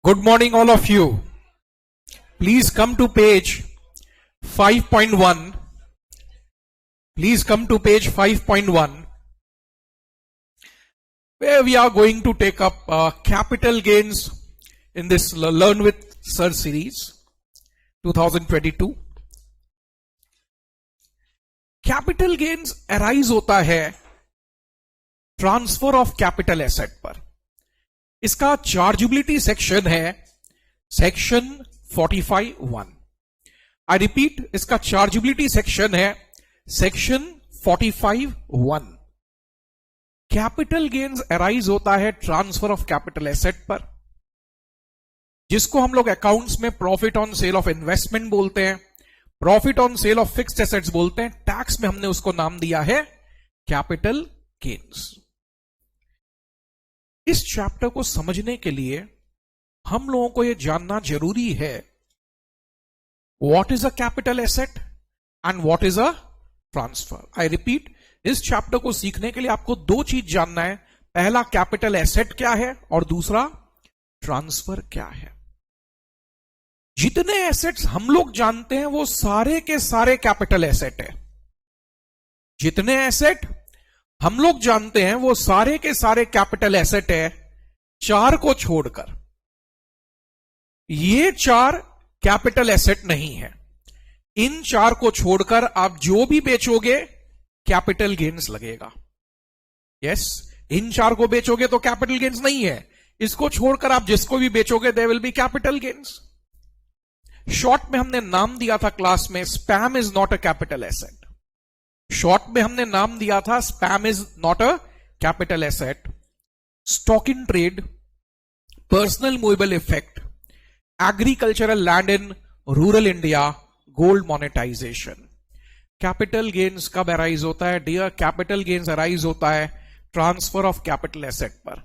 Good morning, all of you. Please come to page 5.1. Please come to page 5.1, where we are going to take up capital gains in this Learn with Sir series 2022. Capital gains arise होता है transfer of capital asset पर. इसका chargeability section है section 45(1). I repeat, इसका chargeability section है section 45(1). Capital gains arise होता है transfer of capital asset पर, जिसको हम लोग अकाउंट्स में profit on sale of investment बोलते हैं, profit on sale of fixed assets बोलते हैं. टैक्स में हमने उसको नाम दिया है कैपिटल गेन्स. इस चैप्टर को समझने के लिए हम लोगों को यह जानना जरूरी है what is a capital asset and what is a transfer. I repeat, इस चैप्टर को सीखने के लिए आपको दो चीज जानना है. पहला, कैपिटल एसेट क्या है, और दूसरा, ट्रांसफर क्या है. जितने एसेट्स हम लोग जानते हैं वो सारे के सारे कैपिटल एसेट है. जितने एसेट हम लोग जानते हैं वो सारे के सारे कैपिटल एसेट है, चार को छोड़कर. ये चार कैपिटल एसेट नहीं है. इन चार को छोड़कर आप जो भी बेचोगे कैपिटल गेन्स लगेगा. यस, इन चार को बेचोगे तो कैपिटल गेन्स नहीं है. इसको छोड़कर आप जिसको भी बेचोगे there will be capital gains. Short में हमने नाम दिया था क्लास में, spam is not a capital asset. Short में हमने नाम दिया था spam is not a capital asset. Stock in trade, personal movable effect, agricultural land in rural India, gold monetisation. Capital gains कब अराइज होता है डियर? कैपिटल गेन्स अराइज होता है ट्रांसफर ऑफ कैपिटल एसेट पर.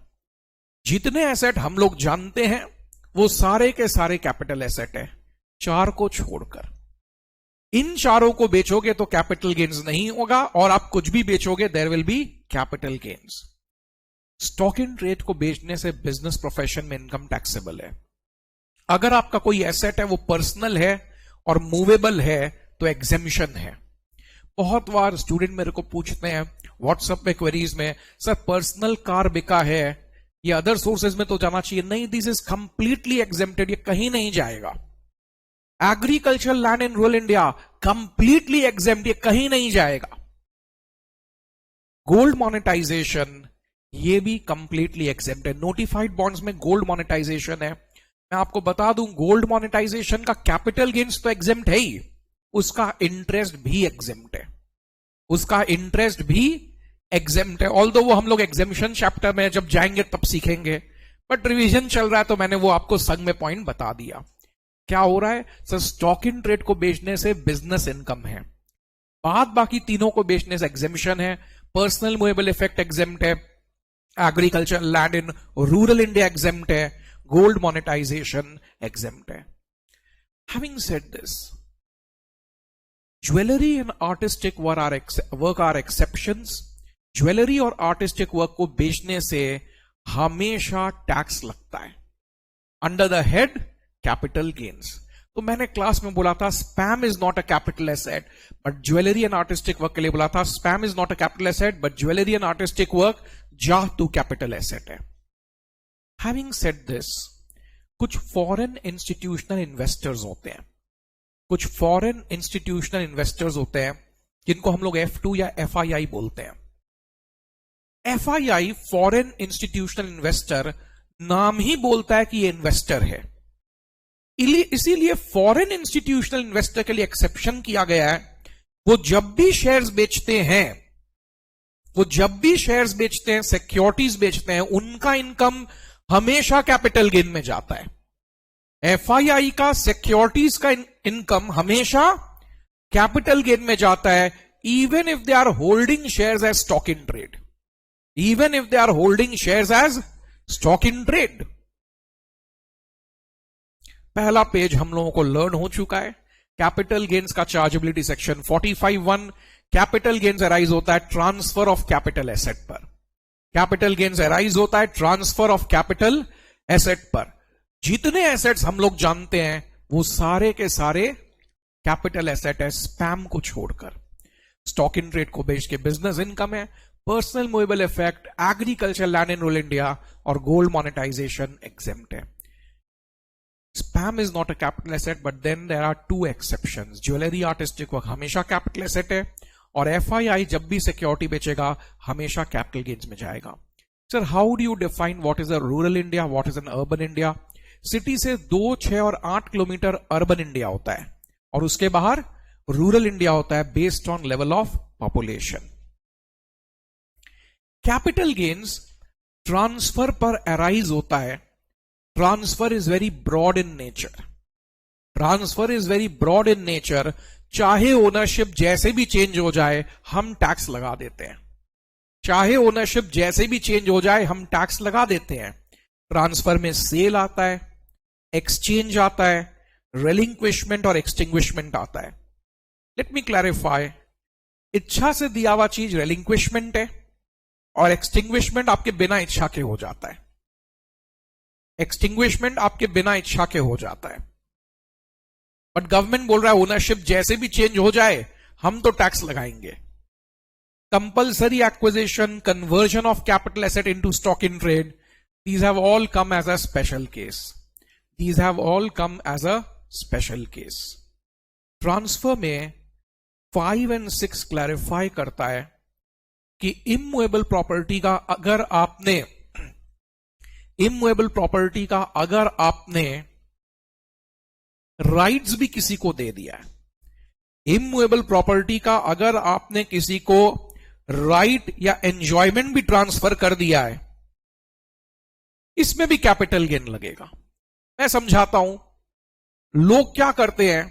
जितने एसेट हम लोग जानते हैं वो सारे के सारे कैपिटल एसेट है, चार को छोड़कर. इन चारों को बेचोगे तो कैपिटल गेन्स नहीं होगा, और आप कुछ भी बेचोगे there will be capital gains. Stock in trade को बेचने से बिजनेस प्रोफेशन में इनकम टैक्सेबल है. अगर आपका कोई एसेट है वो पर्सनल है और मूवेबल है तो एग्जेम्पशन है. बहुत बार स्टूडेंट मेरे को पूछते हैं व्हाट्सएप पे क्वेरीज में, सर पर्सनल कार बिका है, ये अदर सोर्सेज में तो जाना चाहिए. नहीं, दिस इज कंप्लीटली एग्जेम्प्टेड, ये कहीं नहीं जाएगा. Agriculture land in rural India completely exempt, ये कहीं नहीं जाएगा. गोल्ड मोनेटाइजेशन, ये भी कंप्लीटली एग्जेम्प्ट है. नोटिफाइड बॉन्ड्स में गोल्ड मोनेटाइजेशन है. मैं आपको बता दूं, गोल्ड मोनेटाइजेशन का कैपिटल गेन्स तो एग्जेम्प्ट है ही, उसका इंटरेस्ट भी एग्जेम्प्ट है. उसका इंटरेस्ट भी एग्जेम्प्ट है. ऑल्दो वो हम लोग एग्जेम्पशन चैप्टर में जब जाएंगे तब सीखेंगे, बट रिवीजन चल रहा है तो मैंने वो आपको संग में पॉइंट बता दिया. क्या हो रहा है सर? स्टॉक इन ट्रेड को बेचने से बिजनेस इनकम है, बाद बाकी तीनों को बेचने से एग्जेम्पशन है. पर्सनल मूवेबल इफेक्ट एग्जेम्प्ट है, agriculture land in rural India exempt है, गोल्ड मोनेटाइजेशन एग्जेम्प्ट है. Having said this, jewellery and artistic work are exceptions. Jewellery और आर्टिस्टिक वर्क को बेचने से हमेशा टैक्स लगता है under the head capital gains. तो मैंने क्लास में बोला था spam is not a capital asset, but jewellery and artistic work के लिए बोला था spam is not a capital asset, but jewellery and artistic work जा टू कैपिटल एसेट है. हैविंग सेड दिस, कुछ फॉरेन इंस्टीट्यूशनल इन्वेस्टर्स होते हैं, कुछ फॉरेन इंस्टीट्यूशनल इन्वेस्टर्स होते हैं जिनको हम लोग F2 या FII बोलते हैं. FII, फॉरेन इंस्टीट्यूशनल इन्वेस्टर, नाम ही बोलता है कि ये इन्वेस्टर है. इसीलिए फॉरेन इंस्टीट्यूशनल इन्वेस्टर के लिए एक्सेप्शन किया गया है. वो जब भी शेयर्स बेचते हैं, सिक्योरिटीज बेचते हैं, उनका इनकम हमेशा कैपिटल गेन में जाता है. FII का सिक्योरिटीज का इनकम हमेशा कैपिटल गेन में जाता है, even if they are holding shares as stock in trade. Even if they are holding shares as stock in trade. पहला पेज हम लोगों को लर्न हो चुका है. कैपिटल गेन्स का chargeability section 45(1). Capital gains arise होता है ट्रांसफर ऑफ कैपिटल एसेट पर. कैपिटल गेन्स अराइज होता है ट्रांसफर ऑफ कैपिटल एसेट पर. जितने एसेट्स हम लोग जानते हैं वो सारे के सारे कैपिटल एसेट है, स्पैम को छोड़कर। स्टॉक इन ट्रेड को बेच के बिजनेस इनकम है, personal movable effect, agriculture land in rural India और गोल्ड मोनेटाइजेशन एग्जेम्प्ट है। Spam is not a capital asset, but then there are two exceptions. Jewellery artistic work हमेशा capital asset है, और FII जब भी security बेचेगा हमेशा कैपिटल गेन्स में जाएगा। Sir, how do you define what is a rural India, what is an urban India? City से 2, 6 और 8 किलोमीटर अर्बन इंडिया होता है, और उसके बाहर रूरल इंडिया होता है, based on level of population. Capital gains transfer पर अराइज होता है। Transfer is very broad in nature. Transfer is very broad in nature. चाहे ओनरशिप जैसे भी चेंज हो जाए हम टैक्स लगा देते हैं। चाहे ओनरशिप जैसे भी चेंज हो जाए हम टैक्स लगा देते हैं। ट्रांसफर में सेल आता है, एक्सचेंज आता है, रेलिंक्विशमेंट और एक्सटिंग्विशमेंट आता है। लेट मी क्लैरिफाई, इच्छा से दिया हुआ चीज रेलिंक्विशमेंट है, और एक्सटिंग्विशमेंट आपके बिना इच्छा के हो जाता है। एक्सटिंग्विशमेंट आपके बिना इच्छा के हो जाता है। बट गवर्नमेंट बोल रहा है ओनरशिप जैसे भी चेंज हो जाए हम तो टैक्स लगाएंगे। Compulsory acquisition, conversion of capital asset into stock in trade, these have all come as a special case. These have all come as a special case. Transfer में 5 और 6 क्लैरिफाई करता है कि इमूवेबल प्रॉपर्टी का अगर आपने rights भी किसी को दे दिया है, इमूवेबल प्रॉपर्टी का अगर आपने किसी को राइट या एंजॉयमेंट भी ट्रांसफर कर दिया है, इसमें भी कैपिटल गेन लगेगा। मैं समझाता हूं। लोग क्या करते हैं,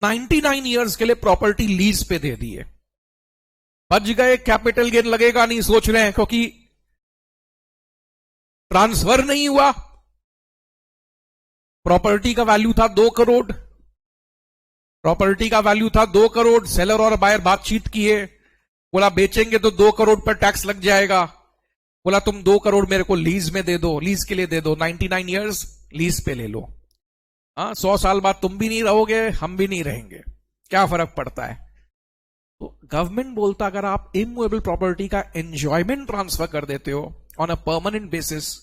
99 इयर्स के लिए प्रॉपर्टी लीज पे दे दी है, बच गए, कैपिटल गेन लगेगा नहीं सोच रहे हैं, क्योंकि ट्रांसफर नहीं हुआ। प्रॉपर्टी का वैल्यू था 2 करोड़, प्रॉपर्टी का वैल्यू था 2 करोड़। सेलर और बायर बातचीत किए, बोला बेचेंगे तो 2 करोड़ पर टैक्स लग जाएगा। बोला तुम 2 करोड़ मेरे को लीज में दे दो, लीज के लिए दे दो, 99 इयर्स लीज पे ले लो। 100 साल बाद तुम भी नहीं रहोगे, हम भी नहीं रहेंगे, क्या फर्क पड़ता है? तो गवर्नमेंट बोलता अगर आप इमूवेबल प्रॉपर्टी का एंजॉयमेंट ट्रांसफर कर देते हो on a permanent basis,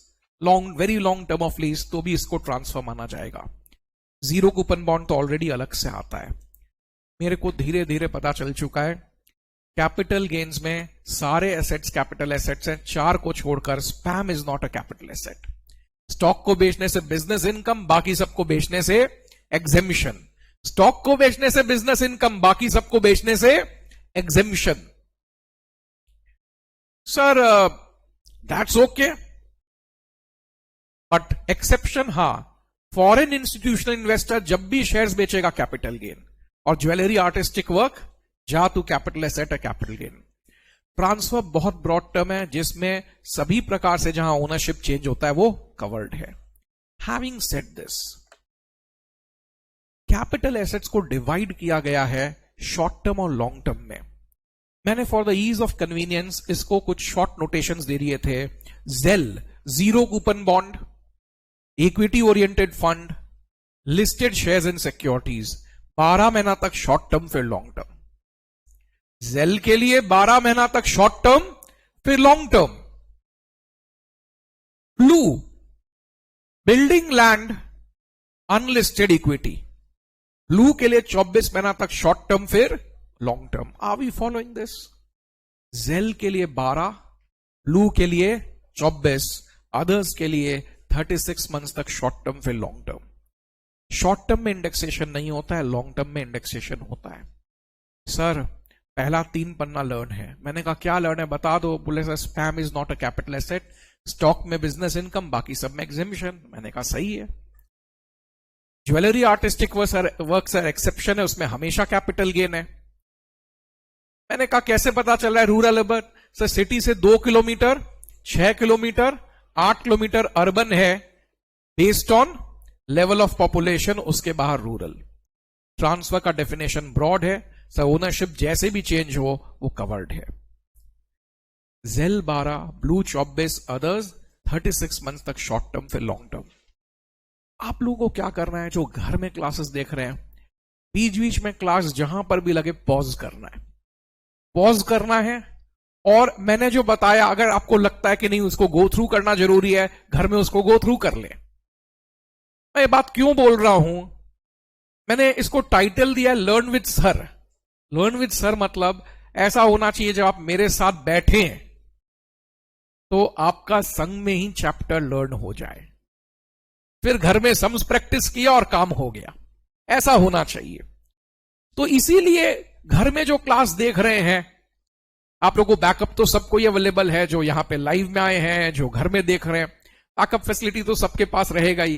very long term of lease, तो भी इसको ट्रांसफर माना जाएगा। जीरो कूपन बॉन्ड तो ऑलरेडी अलग से आता है। मेरे को धीरे धीरे पता चल चुका है कैपिटल गेन्स में सारे एसेट्स कैपिटल एसेट्स हैं, 4 को छोड़कर। Spam is not a capital asset. Stock को बेचने से बिजनेस इनकम, बाकी सबको बेचने से एग्जेम्पशन। स्टॉक को बेचने से बिजनेस इनकम, बाकी सबको बेचने से exemption. Sir that's okay, but exception, हां, फॉरेन इंस्टीट्यूशनल इन्वेस्टर जब भी शेयर्स बेचेगा कैपिटल गेन, और ज्वेलरी आर्टिस्टिक वर्क जा to capital asset, capital gain. Transfer बहुत ब्रॉड टर्म है जिसमें सभी प्रकार से जहां ओनरशिप चेंज होता है वो कवर्ड है। Having said this, capital assets को डिवाइड किया गया है शॉर्ट टर्म और लॉन्ग टर्म में। मैंने for the ease of convenience इसको कुछ शॉर्ट नोटेशंस दे दिए थे। जेल, zero coupon bond, equity oriented fund, listed shares and securities, 12 महीना तक शॉर्ट टर्म फिर लॉन्ग टर्म। जेल के लिए 12 महीना तक शॉर्ट टर्म फिर long term. Blue, building land, unlisted equity, blue के लिए 24 महीना तक शॉर्ट टर्म फिर long term. Are we following this? जेल के लिए 12, ब्लू के लिए 24, अदर्स के लिए 36 मंथ्स तक शॉर्ट टर्म फिर लॉन्ग टर्म। शॉर्ट टर्म में इंडेक्सेशन नहीं होता है, लॉन्ग टर्म में इंडेक्सेशन होता है। सर पहला 3 पन्ना लर्न है। मैंने कहा क्या लर्न है बता दो। बोले sir spam is not a capital asset, stock में बिजनेस इनकम, बाकी सब में एग्जेम्पशन। मैंने कहा सही है। Jewellery artistic work sir exception है, उसमें हमेशा कैपिटल गेन है। मैंने कहा कैसे पता चल रहा है रूरल अर्बन? सर सिटी से 2 किलोमीटर, 6 किलोमीटर, 8 किलोमीटर अर्बन है, based on level of population, उसके बाहर रूरल। ट्रांसफर का डेफिनेशन ब्रॉड है सर, ओनरशिप जैसे भी चेंज हो वो कवर्ड है। जेल 12, ब्लू 24, अदर्स 36 मंथ तक शॉर्ट टर्म फिर लॉन्ग टर्म। आप लोगों को क्या करना है, जो घर में क्लासेस देख रहे हैं, बीच बीच में क्लास जहां पर भी लगे पॉज करना है, पॉज करना है। और मैंने जो बताया, अगर आपको लगता है कि नहीं उसको गो थ्रू करना जरूरी है, घर में उसको गो थ्रू कर ले। मैं ये बात क्यों बोल रहा हूं, मैंने इसको टाइटल दिया learn with sir. Learn with sir मतलब ऐसा होना चाहिए जब आप मेरे साथ बैठे तो आपका संग में ही चैप्टर लर्न हो जाए, फिर घर में सम्स प्रैक्टिस किया और काम हो गया, ऐसा होना चाहिए। तो इसीलिए घर में जो क्लास देख रहे हैं, आप लोगों को बैकअप तो सबको ही अवेलेबल है, जो यहां पे लाइव में आए हैं, जो घर में देख रहे हैं, बैकअप फैसिलिटी तो सबके पास रहेगा ही।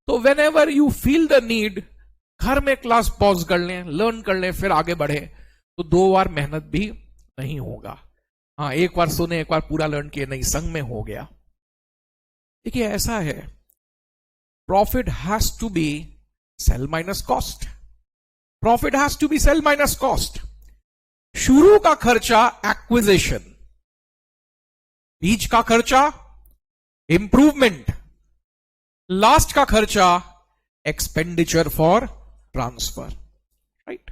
तो when ever you feel the need, घर में क्लास पॉज कर लें, लर्न कर लें, फिर आगे बढ़े। तो 2 बार मेहनत भी नहीं होगा। हाँ, एक बार सुने, एक बार पूरा लर्न किए नहीं, संग में हो गया। देखिए ऐसा है, profit has to be sale minus cost. Profit has to be sale minus cost. शुरू का खर्चा एक्विजिशन, बीच का खर्चा इंप्रूवमेंट, लास्ट का खर्चा एक्सपेंडिचर फॉर ट्रांसफर, राइट।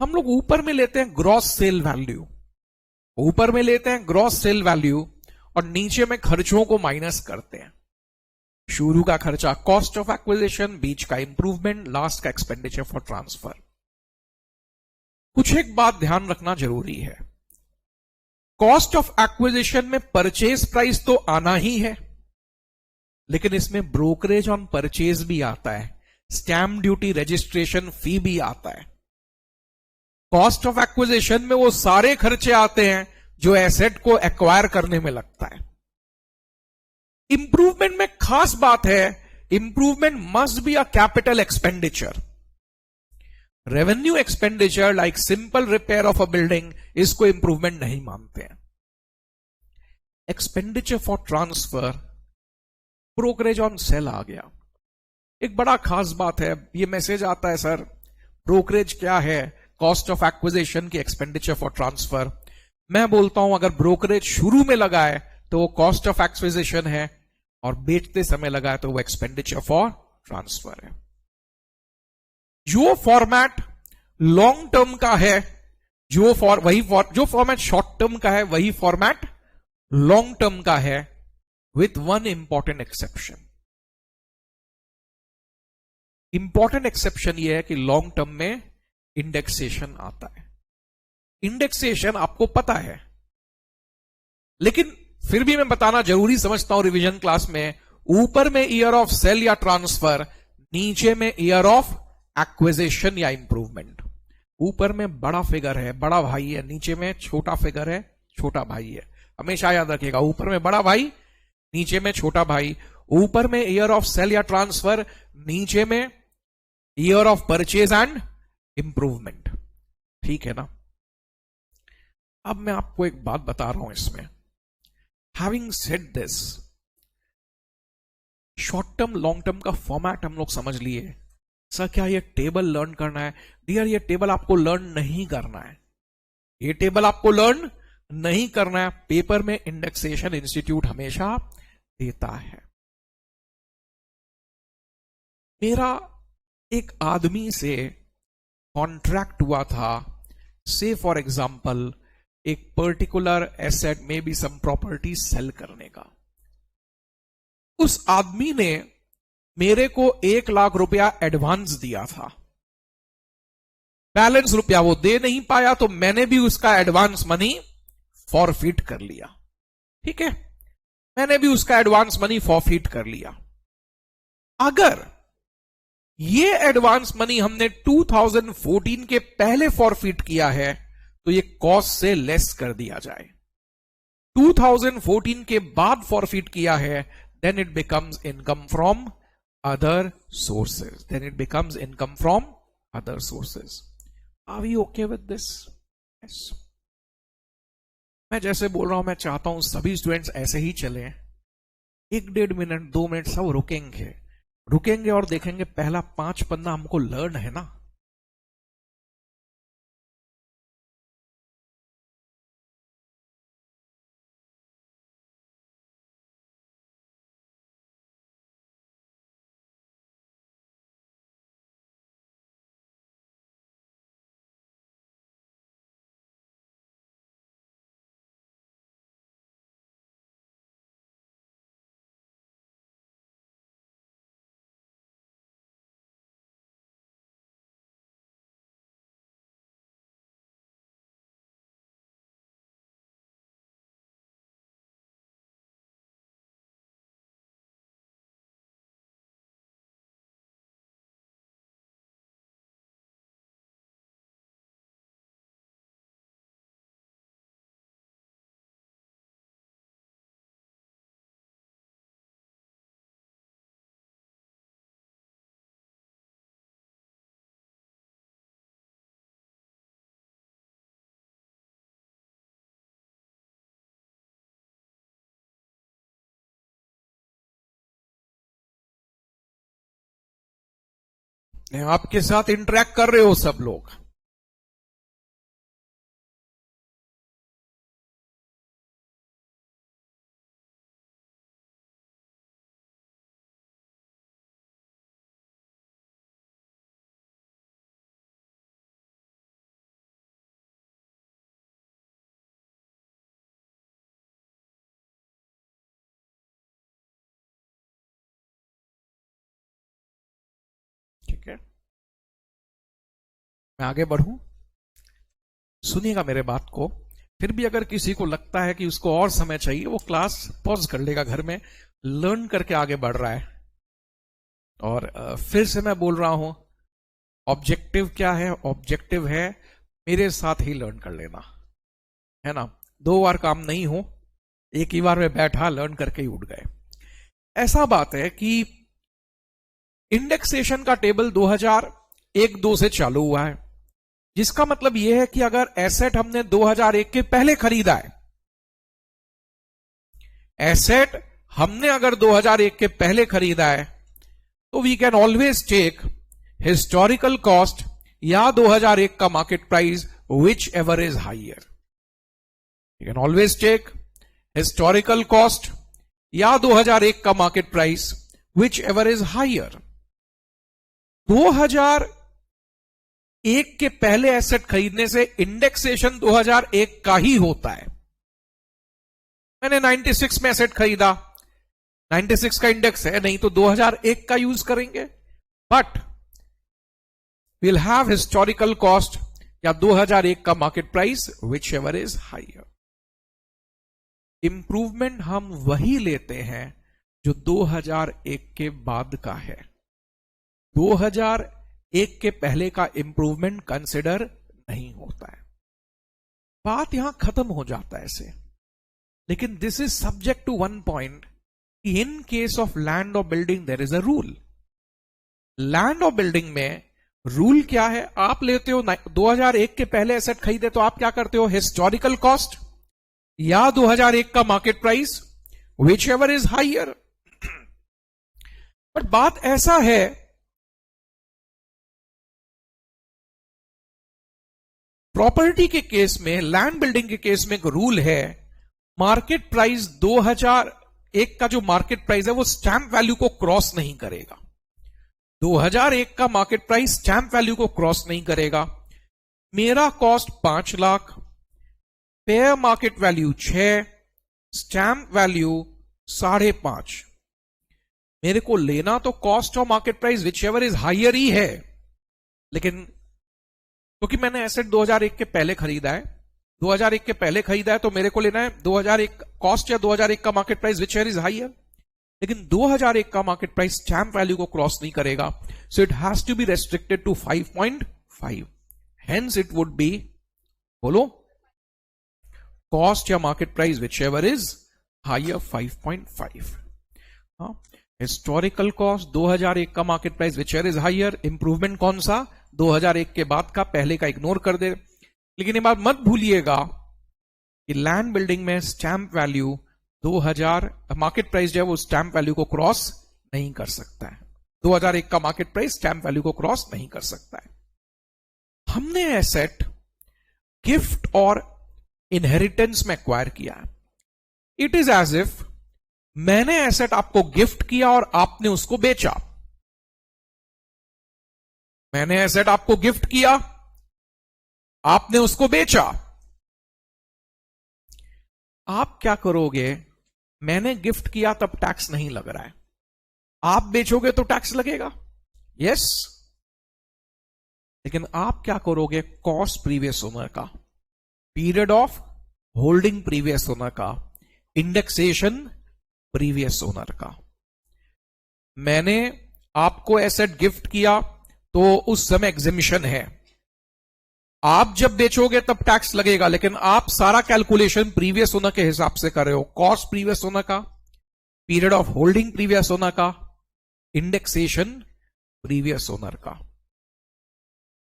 हम लोग ऊपर में लेते हैं ग्रॉस सेल वैल्यू, ऊपर में लेते हैं ग्रॉस सेल वैल्यू और नीचे में खर्चों को माइनस करते हैं। शुरू का खर्चा कॉस्ट ऑफ एक्विजिशन, बीच का इंप्रूवमेंट, लास्ट का एक्सपेंडिचर फॉर ट्रांसफर। कुछ एक बात ध्यान रखना जरूरी है, कॉस्ट ऑफ एक्विजिशन में परचेज प्राइस तो आना ही है, लेकिन इसमें ब्रोकरेज ऑन परचेज भी आता है, स्टैम्प ड्यूटी, रजिस्ट्रेशन फी भी आता है। कॉस्ट ऑफ एक्विजिशन में वो सारे खर्चे आते हैं जो एसेट को एक्वायर करने में लगता है। इंप्रूवमेंट में खास बात है, improvement must be a capital expenditure. Revenue expenditure like simple repair of a building, इसको इंप्रूवमेंट नहीं मानते हैं। Expenditure for transfer, brokerage on sale आ गया। एक बड़ा खास बात है, ये मैसेज आता है सर ब्रोकरेज क्या है, कॉस्ट ऑफ एक्विजिशन की एक्सपेंडिचर फॉर ट्रांसफर। मैं बोलता हूं अगर ब्रोकरेज शुरू में लगा है तो वो कॉस्ट ऑफ एक्विजिशन है, और बेचते समय लगा है तो वो एक्सपेंडिचर फॉर ट्रांसफर है। जो फॉर्मेट लॉन्ग टर्म का है, जो फॉर्मेट शॉर्ट टर्म का है, वही फॉर्मेट लॉन्ग टर्म का है, with one important exception. Important exception यह है कि लॉन्ग टर्म में इंडेक्सेशन आता है। इंडेक्सेशन आपको पता है, लेकिन फिर भी मैं बताना जरूरी समझता हूं रिवीजन क्लास में, ऊपर में ईयर ऑफ सेल या ट्रांसफर, नीचे में ईयर ऑफ एक्विजिशन या इंप्रूवमेंट। ऊपर में बड़ा फिगर है, बड़ा भाई है, नीचे में छोटा फिगर है, छोटा भाई है। हमेशा याद रखिएगा, ऊपर में बड़ा भाई, नीचे में छोटा भाई। ऊपर में ईयर ऑफ सेल या ट्रांसफर, नीचे में year of purchase and improvement. ठीक है ना। अब मैं आपको एक बात बता रहा हूं इसमें, having said this, short term long term का फॉर्मेट हम लोग समझ लिए। सर क्या ये टेबल लर्न करना है? डियर, ये टेबल आपको लर्न नहीं करना है, ये टेबल आपको लर्न नहीं करना है। पेपर में इंडेक्सेशन इंस्टीट्यूट हमेशा देता है। मेरा एक आदमी से कॉन्ट्रैक्ट हुआ था, से फॉर एग्जाम्पल एक पर्टिकुलर एसेट में भी सम प्रॉपर्टी सेल करने का। उस आदमी ने मेरे को 1 लाख रुपया एडवांस दिया था, बैलेंस रुपया वो दे नहीं पाया, तो मैंने भी उसका एडवांस मनी फॉरफिट कर लिया। ठीक है, मैंने भी उसका एडवांस मनी फॉरफिट कर लिया। अगर ये एडवांस मनी हमने 2014 के पहले फॉरफिट किया है तो ये कॉस्ट से लेस कर दिया जाए। 2014 के बाद फॉरफिट किया है, then it becomes income from other sources, then it becomes income from other sources. Are we okay with this? Yes. मैं जैसे बोल रहा हूं, मैं चाहता हूं सभी स्टूडेंट्स ऐसे ही चलें। 1-1.5 मिनट 2 मिनट सब रुकेंगे और देखेंगे पहला 5 पन्ना हमको लर्न है ना। आपके साथ इंटरेक्ट कर रहे हो सब लोग। ठीक है, मैं आगे बढ़ूं, सुनिएगा मेरे बात को। फिर भी अगर किसी को लगता है कि उसको और समय चाहिए, वो क्लास पॉज कर लेगा, घर में लर्न करके आगे बढ़ रहा है। और फिर से मैं बोल रहा हूं, ऑब्जेक्टिव क्या है? ऑब्जेक्टिव है मेरे साथ ही लर्न कर लेना, है ना। 2 बार काम नहीं हो, एक ही बार में बैठा लर्न करके ही उठ गए। ऐसा बात है कि इंडेक्सेशन का टेबल 2001-2 से चालू हुआ है, जिसका मतलब यह है कि अगर एसेट हमने 2001 के पहले खरीदा है, एसेट हमने अगर 2001 के पहले खरीदा है, तो we can always take historical cost या 2001 का market price, which ever is higher. You can always take historical cost या 2001 का market price, which ever is higher. 2001 के पहले एसेट खरीदने से इंडेक्सेशन 2001 का ही होता है। मैंने 96 में एसेट खरीदा, 96 का इंडेक्स है, नहीं तो 2001 का यूज करेंगे। But will have historical cost या 2001 का market price, which ever is higher. Improvement हम वही लेते हैं जो 2001 के बाद का है। 2001 के पहले का इंप्रूवमेंट कंसिडर नहीं होता है। बात यहां खत्म हो जाता है ऐसे। लेकिन this is subject to one point, in case of land और building there is a rule. Land और बिल्डिंग में रूल क्या है? आप लेते हो 2001 के पहले एसेट खरीदे तो आप क्या करते हो? हिस्टोरिकल कॉस्ट या 2001 का market price, which ever is higher. But बात ऐसा है, प्रॉपर्टी के केस में, लैंड बिल्डिंग के केस में एक रूल है, मार्केट प्राइस 2001 का जो मार्केट प्राइस है वो स्टैंप वैल्यू को क्रॉस नहीं करेगा। 2001 का मार्केट प्राइस स्टैंप वैल्यू को क्रॉस नहीं करेगा। मेरा cost 5 lakh, fair market value 6, stamp value 5.5। मेरे को लेना तो कॉस्ट और market price which ever is higher ही है, लेकिन क्योंकि मैंने एसेट 2001 के पहले खरीदा है, 2001 के पहले खरीदा है, तो मेरे को लेना है 2001 कॉस्ट या 2001 का market price, which ever is higher. लेकिन 2001 का मार्केट प्राइस स्टैंप वैल्यू को क्रॉस नहीं करेगा, so it has to be restricted to 5.5। Hence it would be, बोलो, कॉस्ट या market price which ever is higher 5.5। Historical cost 2001 का market price which ever is higher. Improvement कौन सा? 2001 के बाद का, पहले का इग्नोर कर दे। लेकिन ये बात मत भूलिएगा कि लैंड बिल्डिंग में स्टैंप वैल्यू 2000 मार्केट प्राइस जो है वो स्टैंप वैल्यू को क्रॉस नहीं कर सकता है। 2001 का मार्केट प्राइस स्टैंप वैल्यू को क्रॉस नहीं कर सकता है। हमने एसेट गिफ्ट और इनहेरिटेंस में एक्वायर किया है। इट इज एज इफ मैंने एसेट आपको गिफ्ट किया और आपने उसको बेचा। मैंने एसेट आपको गिफ्ट किया, आपने उसको बेचा। आप क्या करोगे? मैंने गिफ्ट किया तब टैक्स नहीं लग रहा है, आप बेचोगे तो टैक्स लगेगा, यस। लेकिन आप क्या करोगे? कॉस्ट प्रीवियस ओनर का, period of holding previous owner का, इंडेक्सेशन प्रीवियस ओनर का। मैंने आपको एसेट गिफ्ट किया तो उस समय एग्जिमिशन है, आप जब बेचोगे तब टैक्स लगेगा, लेकिन आप सारा कैलकुलेशन प्रीवियस ओनर के हिसाब से कर रहे हो। कॉस्ट प्रीवियस ओनर का, period of holding previous owner का, इंडेक्सेशन प्रीवियस ओनर का।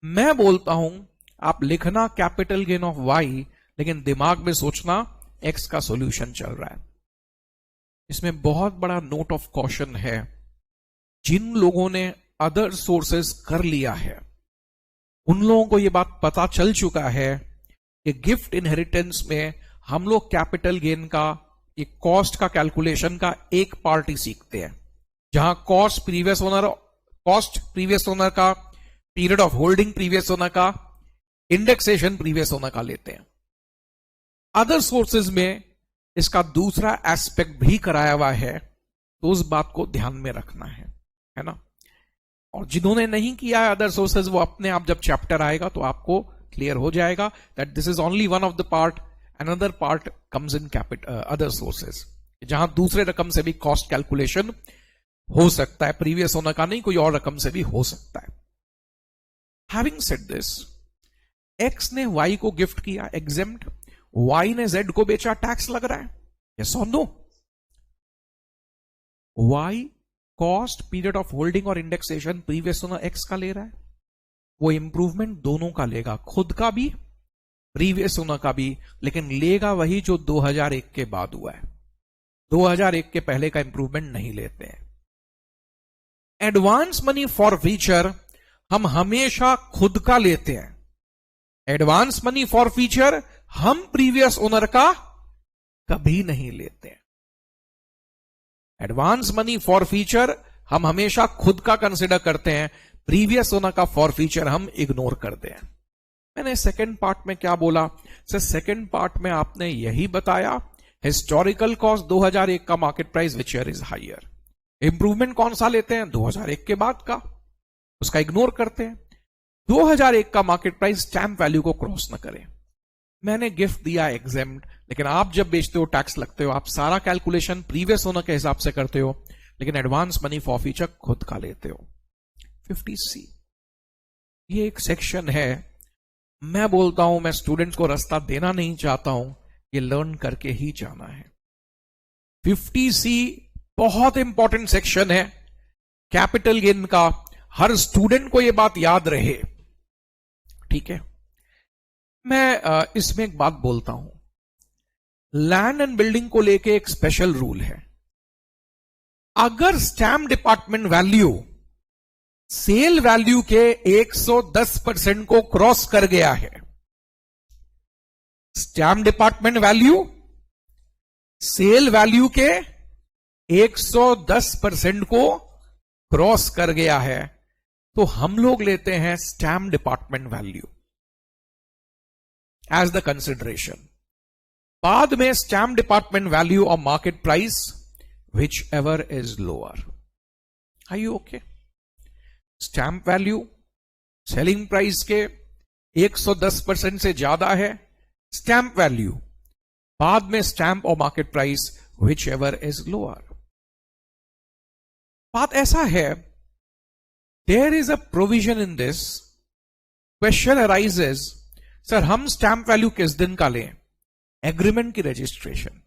मैं बोलता हूं आप लिखना कैपिटल गेन ऑफ वाई, लेकिन दिमाग में सोचना एक्स का सॉल्यूशन चल रहा है। इसमें बहुत बड़ा नोट ऑफ कॉशन है। जिन लोगों ने अदर सोर्सेस कर लिया है, उन लोगों को यह बात पता चल चुका है कि गिफ्ट इनहेरिटेंस में हम लोग कैपिटल गेन का एक कॉस्ट का कैलकुलेशन का एक पार्ट ही सीखते हैं, जहां कॉस्ट प्रीवियस ओनर का, period of holding previous owner का, इंडेक्सेशन प्रीवियस ओनर का लेते हैं। अदर सोर्सेज में इसका दूसरा एस्पेक्ट भी कराया हुआ है, तो उस बात को ध्यान में रखना है ना। और जिन्होंने नहीं किया है अदर सोर्सेज, वो अपने आप जब चैप्टर आएगा तो आपको क्लियर हो जाएगा that this is only one of the part, another part comes in other sources, जहां दूसरे रकम से भी कॉस्ट कैलकुलेशन हो सकता है, प्रीवियस ओनर का नहीं, कोई और रकम से भी हो सकता है। हैविंग सेड दिस, एक्स ने वाई को गिफ्ट किया एग्जेम्प्ट, वाई ने जेड को बेचा, टैक्स लग रहा है, यस और no? Y cost, period of holding और इंडेक्सेशन प्रीवियस ओनर एक्स का ले रहा है, वो इंप्रूवमेंट दोनों का लेगा, खुद का भी प्रीवियस ओनर का भी, लेकिन लेगा वही जो 2001 के बाद हुआ है। 2001 के पहले का इंप्रूवमेंट नहीं लेते हैं। एडवांस मनी फॉर फ्यूचर हम हमेशा खुद का लेते हैं। एडवांस मनी फॉर फ्यूचर हम प्रीवियस ओनर का कभी नहीं लेते हैं। एडवांस मनी फॉर फ्यूचर हम हमेशा खुद का कंसिडर करते हैं, प्रीवियस ओनर का फॉर फ्यूचर हम इग्नोर करते हैं। मैंने सेकंड पार्ट में क्या बोला सर? सेकंड पार्ट में आपने यही बताया, हिस्टोरिकल कॉस्ट 2001 का market price which ever is higher. Improvement कौन सा लेते हैं? 2001 के बाद का, उसका इग्नोर करते हैं। 2001 का मार्केट प्राइस स्टैंप वैल्यू को क्रॉस न करे। मैंने गिफ्ट दिया एग्जेम्प्ट, लेकिन आप जब बेचते हो टैक्स लगते हो, आप सारा कैलकुलेशन प्रीवियस ओनर के हिसाब से करते हो, लेकिन एडवांस मनी फॉर फ्यूचर खुद का लेते हो। 50C ये एक सेक्शन है, मैं बोलता हूं, मैं स्टूडेंट्स को रास्ता देना नहीं चाहता हूं, ये लर्न करके ही जाना है। 50C बहुत इंपॉर्टेंट सेक्शन है कैपिटल गेन का, हर स्टूडेंट को यह बात याद रहे, ठीक है। मैं इसमें एक बात बोलता हूं, लैंड एंड बिल्डिंग को लेके एक स्पेशल रूल है। अगर stamp department value sale value के 110% को क्रॉस कर गया है, stamp department value sale value के 110% को क्रॉस कर गया है, तो हम लोग लेते हैं stamp department value as the consideration. बाद में स्टैम्प डिपार्टमेंट वैल्यू और market price which ever is lower. Are you okay? Stamp value selling price के 110% से ज्यादा है, स्टैम्प वैल्यू, बाद में स्टैम्प और market price which ever is lower. बात ऐसा है, there is a provision in this, question arises, sir हम स्टैम्प वैल्यू किस दिन का लें? एग्रीमेंट की रजिस्ट्रेशन।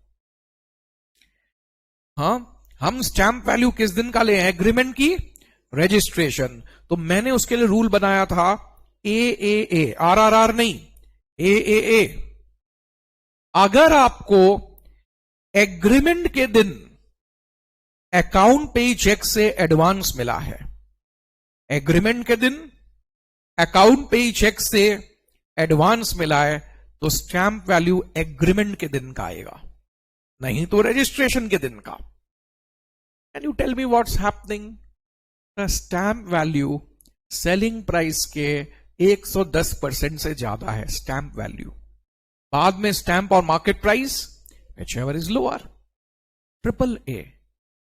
हां, हम स्टैम्प वैल्यू किस दिन का लें? एग्रीमेंट की रजिस्ट्रेशन। तो मैंने उसके लिए रूल बनाया था AAA, RRR नहीं, AAA। अगर आपको एग्रीमेंट के दिन अकाउंट पे चेक से एडवांस मिला है, एग्रीमेंट के दिन अकाउंट पे चेक से एडवांस मिला है, तो स्टैम्प वैल्यू एग्रीमेंट के दिन का आएगा, नहीं तो रजिस्ट्रेशन के दिन का। Can you tell me what's happening? Stamp value selling price के 110% से ज्यादा है, स्टैम्प वैल्यू, बाद में स्टैम्प और market price whichever is lower. AAA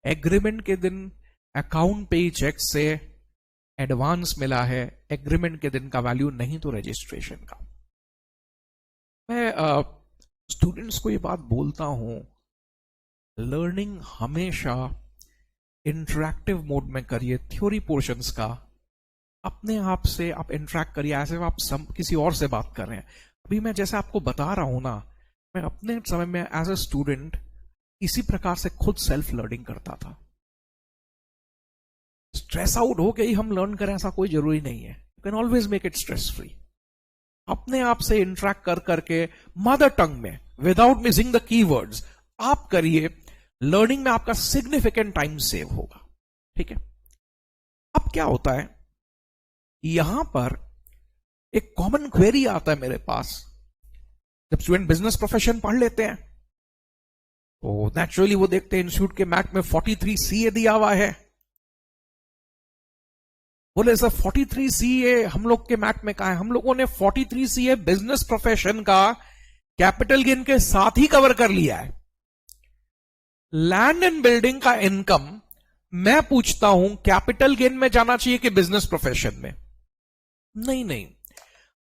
agreement के दिन अकाउंट पे चेक से एडवांस मिला है, एग्रीमेंट के दिन का वैल्यू, नहीं तो रजिस्ट्रेशन का। मैं स्टूडेंट्स को ये बात बोलता हूं, लर्निंग हमेशा इंटरैक्टिव मोड में करिए। थ्योरी पोर्शंस का अपने आप से आप इंटरैक्ट करिए, ऐसे आप किसी और से बात कर रहे हैं। अभी मैं जैसे आपको बता रहा हूं ना, मैं अपने समय में एज ए स्टूडेंट इसी प्रकार से खुद सेल्फ लर्निंग करता था। स्ट्रेस आउट हो के ही हम लर्न करें ऐसा कोई जरूरी नहीं है, you can always make it stress free. अपने आप से इंटरैक्ट कर करके मदर टंग में विदाउट मिसिंग द कीवर्ड्स आप करिए, लर्निंग में आपका सिग्निफिकेंट टाइम सेव होगा, ठीक है। अब क्या होता है, यहां पर एक कॉमन क्वेरी आता है मेरे पास। जब स्टूडेंट बिजनेस प्रोफेशन पढ़ लेते हैं तो नेचुरली वो देखते हैं इंस्टीट्यूट के मैट में 43 सीए दिया हुआ है। बोले सर 43 सीए हम लोग के मैट में कहा है? हम लोगों ने 43 सीए बिजनेस प्रोफेशन का कैपिटल गेन के साथ ही कवर कर लिया है। लैंड एंड बिल्डिंग का इनकम मैं पूछता हूं कैपिटल गेन में जाना चाहिए कि बिजनेस प्रोफेशन में? नहीं नहीं,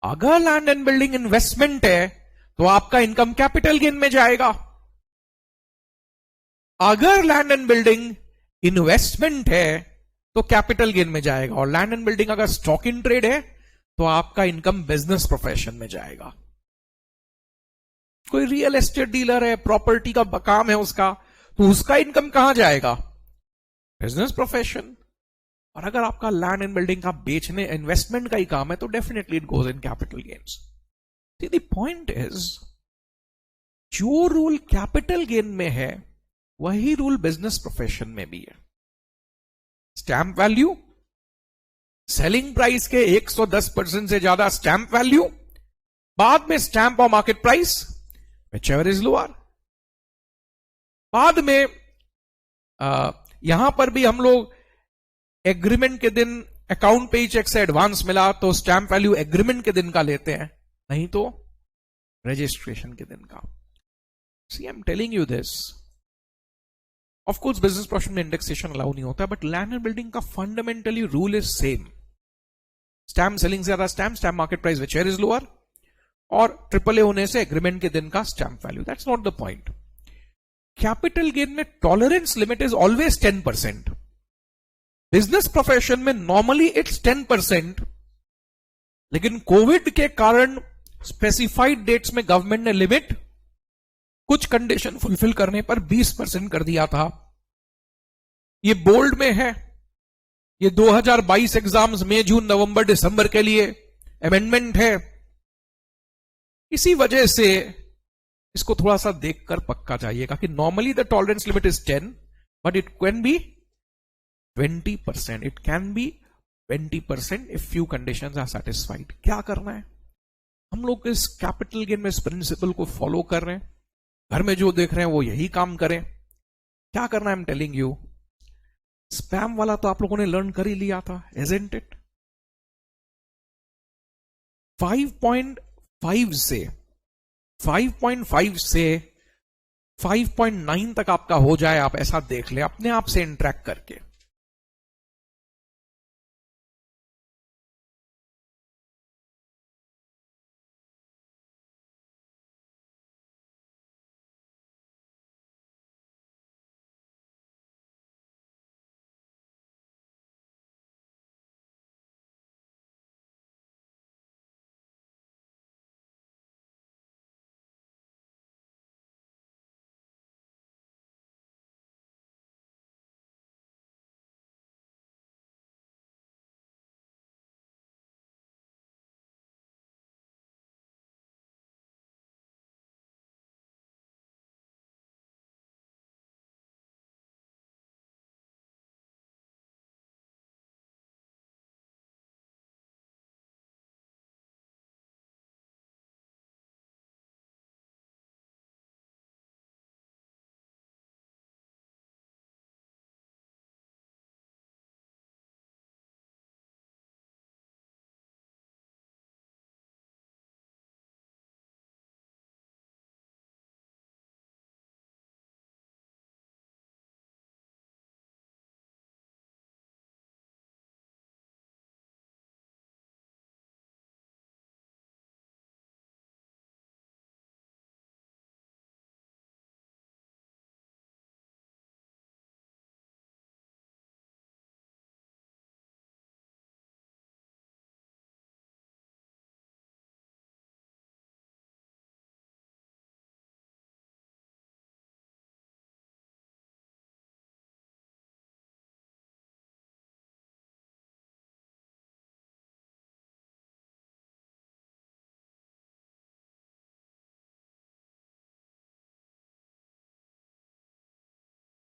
अगर लैंड एंड बिल्डिंग इन्वेस्टमेंट है तो आपका इनकम कैपिटल गेन में जाएगा। अगर लैंड एंड बिल्डिंग इन्वेस्टमेंट है तो कैपिटल गेन में जाएगा, और लैंड एंड बिल्डिंग अगर स्टॉक इन ट्रेड है तो आपका इनकम बिजनेस प्रोफेशन में जाएगा। कोई रियल एस्टेट डीलर है, प्रॉपर्टी का काम है उसका, तो उसका इनकम कहां जाएगा? Business profession. और अगर आपका लैंड एंड बिल्डिंग का बेचने इन्वेस्टमेंट का ही काम है तो definitely it goes in capital gains. The point is, जो रूल कैपिटल गेन में है वही रूल बिजनेस प्रोफेशन में भी है। स्टैंप वैल्यू, सेलिंग प्राइस के 110% से ज्यादा स्टैंप वैल्यू, बाद में स्टैंप और market price whichever is lower. बाद में यहां पर भी हम लोग एग्रीमेंट के दिन अकाउंट पे चेक से एडवांस मिला तो स्टैंप वैल्यू एग्रीमेंट के दिन का लेते हैं, नहीं तो रजिस्ट्रेशन के दिन का। See I am telling you this, of course business profession में इंडेक्सेशन अलाउ नहीं होता, बट लैंड एंड बिल्डिंग का fundamentally rule is same. Stamp selling से ज्यादा stamp, stamp market price whichever is lower, और ट्रिपल ए होने से agreement के दिन का stamp value. That's not the point. Capital gain में tolerance limit is always 10%। Business profession में नॉर्मली इट्स 10%, लेकिन कोविड के कारण स्पेसिफाइड डेट्स में गवर्नमेंट ने लिमिट कुछ कंडीशन फुलफिल करने पर 20% कर दिया था। ये बोल्ड में है, ये 2022 एग्जाम्स मई जून नवंबर दिसंबर के लिए अमेंडमेंट है। इसी वजह से इसको थोड़ा सा देखकर पक्का जाइएगा कि normally the tolerance limit is 10, but it can be 20%। It can be 20% if few conditions are satisfied. क्या करना है, हम लोग इस कैपिटल गेन में इस प्रिंसिपल को फॉलो कर रहे हैं, घर में जो देख रहे हैं वो यही काम करें। क्या करना है, आई एम टेलिंग यू। स्पैम वाला तो आप लोगों ने लर्न कर ही लिया था, इजंट इट? 5.5 से 5.9 तक आपका हो जाए, आप ऐसा देख ले अपने आप से इंटरेक्ट करके।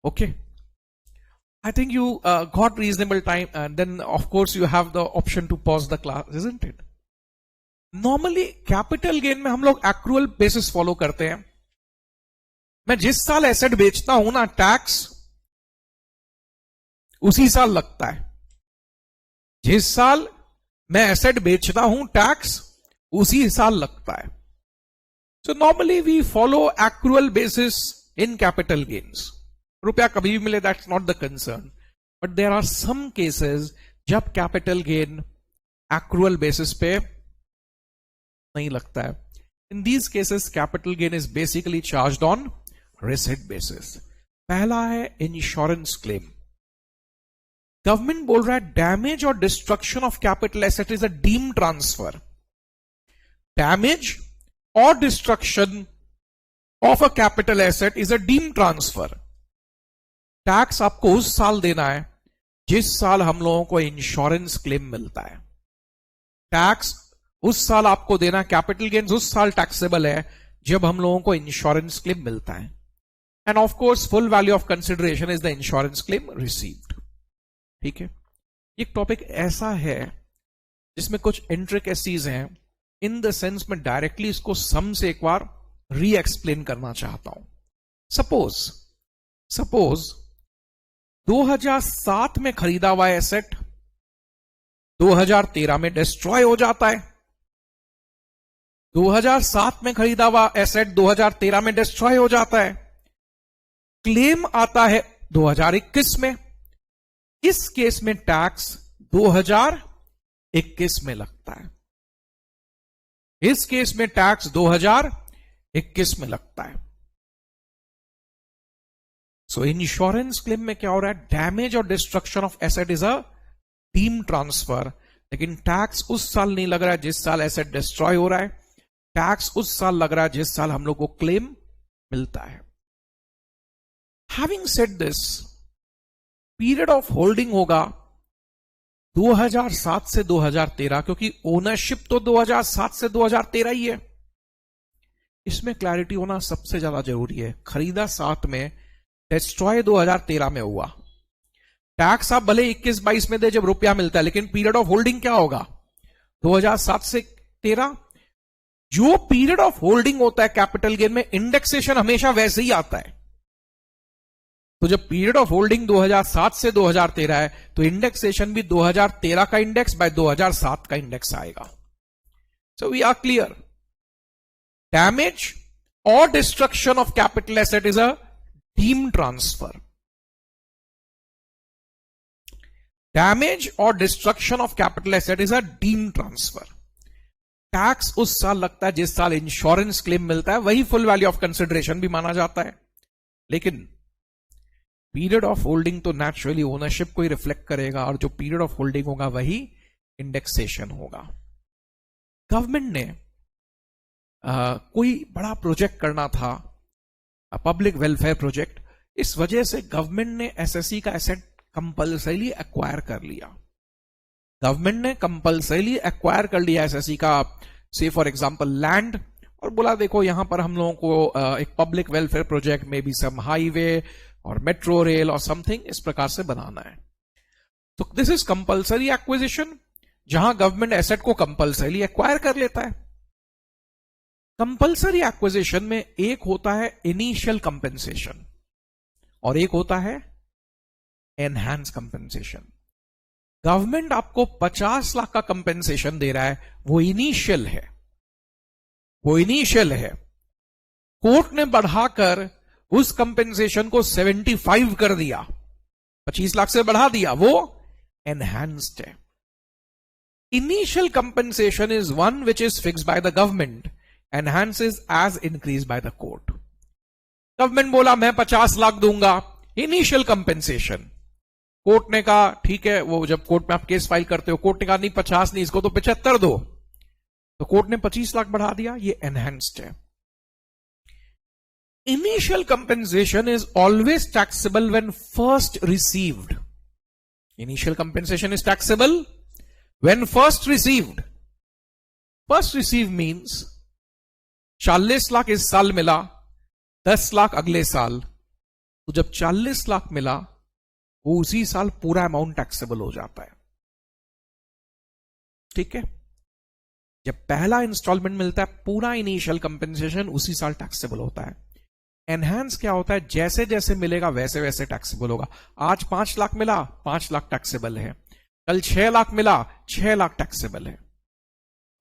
Okay, I think you got reasonable time, and then of course you have the option to pause the class, isn't it? Normally capital gain में हम लोग एक्रूअल बेसिस फॉलो करते हैं. मैं जिस साल एसेट बेचता हूं ना, टैक्स उसी साल लगता है. जिस साल मैं एसेट बेचता हूं, टैक्स उसी साल लगता है. So normally we follow accrual basis in capital gains. रुपया कभी भी मिले, that's not the concern. But there are some cases जब कैपिटल गेन एक्रूअल बेसिस पे नहीं लगता है. In these cases capital gain is basically charged on receipt basis. पहला है इंश्योरेंस क्लेम. गवर्नमेंट बोल रहा है डैमेज और destruction of capital asset is a deem transfer. Damage और destruction of a capital asset is a deem transfer. Tax आपको उस साल देना है जिस साल हम लोगों को इंश्योरेंस क्लेम मिलता है. टैक्स उस साल आपको देना, कैपिटल गेन्स उस साल टैक्सेबल है जब हम लोगों को इंश्योरेंस क्लेम मिलता है. End of course full value of consideration is the insurance claim received. ठीक है, एक टॉपिक ऐसा है जिसमें कुछ इंट्रिकेसीज हैं. इन द सेंस में डायरेक्टली इसको सम से एक बार री एक्सप्लेन करना चाहता हूं. सपोज 2007 में खरीदा हुआ एसेट 2013 में डिस्ट्रॉय हो जाता है. 2007 में खरीदा हुआ एसेट 2013 में डिस्ट्रॉय हो जाता है. क्लेम आता है 2021 में. इस केस में टैक्स 2021 में लगता है. इस केस में टैक्स 2021 में लगता है. सो इंश्योरेंस क्लेम में क्या हो रहा है? डैमेज और destruction of asset is a deem transfer. लेकिन टैक्स उस साल नहीं लग रहा है जिस साल एसेट डिस्ट्रॉय हो रहा है. टैक्स उस साल लग रहा है जिस साल हम लोग को क्लेम मिलता है. Having said this, period of holding होगा 2007 से 2013, क्योंकि ओनरशिप तो 2007 से 2013 ही है. इसमें क्लैरिटी होना सबसे ज्यादा जरूरी है. खरीदा 7 में, डिस्ट्रॉय 2013 में हुआ. टैक्स आप भले 21-22 में दे जब रुपया मिलता है, लेकिन पीरियड ऑफ होल्डिंग क्या होगा? 2007 से 13. जो पीरियड ऑफ होल्डिंग होता है कैपिटल गेन में, इंडेक्सेशन हमेशा वैसे ही आता है. तो जब पीरियड ऑफ होल्डिंग 2007 से 2013 है, तो इंडेक्सेशन भी 2013 का इंडेक्स बाय 2007 का इंडेक्स आएगा. So we are clear. Damage और destruction of capital asset is a deem transfer. Damage और destruction of capital asset is a deem transfer. Tax उस साल लगता है जिस साल इंश्योरेंस क्लेम मिलता है. वही फुल वैल्यू ऑफ कंसिडरेशन भी माना जाता है. लेकिन पीरियड ऑफ होल्डिंग तो नेचुरली ओनरशिप को ही रिफ्लेक्ट करेगा, और जो पीरियड ऑफ होल्डिंग होगा वही इंडेक्सेशन होगा. गवर्नमेंट ने कोई बड़ा प्रोजेक्ट करना था, पब्लिक वेलफेयर प्रोजेक्ट. इस वजह से गवर्नमेंट ने एसएससी का एसेट कंपल्सरीली एक्वायर कर लिया. गवर्नमेंट ने कंपल्सरीली एक्वायर कर लिया एसएससी का, से फॉर एग्जांपल लैंड, और बोला देखो यहां पर हम लोगों को एक पब्लिक वेलफेयर प्रोजेक्ट में भी सम हाईवे और मेट्रो रेल और समथिंग इस प्रकार से बनाना है. तो दिस इज कंपल्सरी एक्विजिशन, जहां गवर्नमेंट एसेट को कंपल्सरी एक्वायर कर लेता है. कंपल्सरी एक्विजिशन में एक होता है इनिशियल कंपेंसेशन और एक होता है एनहांस कंपेंसेशन. गवर्नमेंट आपको 50 लाख का कंपेंसेशन दे रहा है, वो इनिशियल है. कोर्ट ने बढ़ाकर उस कंपेंसेशन को 75 कर दिया, 25 लाख से बढ़ा दिया, वो एनहांस्ड है. Initial compensation is one which is fixed by the government, enhance is as increase by the court. Government बोला मैं 50 लाख दूंगा इनिशियल कंपेंसेशन. कोर्ट ने कहा ठीक है. वो जब कोर्ट में आप केस फाइल करते हो, कोर्ट ने कहा नहीं 50 नहीं, इसको तो 75 दो. तो कोर्ट ने 25 लाख बढ़ा दिया, ये एनहांस्ड है. Initial compensation is always taxable when first received. Initial compensation is taxable when first received. First received means 40 lakh इस साल मिला, 10 लाख अगले साल. तो जब 40 लाख मिला, वो उसी साल पूरा अमाउंट टैक्सेबल हो जाता है। ठीक है, जब पहला इंस्टॉलमेंट मिलता है पूरा इनिशियल कंपेंसेशन उसी साल टैक्सेबल होता है। एनहांस क्या होता है, जैसे जैसे मिलेगा वैसे वैसे टैक्सेबल होगा। आज 5 लाख मिला, 5 लाख टैक्सेबल है, कल 6 लाख मिला, 6 लाख टैक्सेबल है।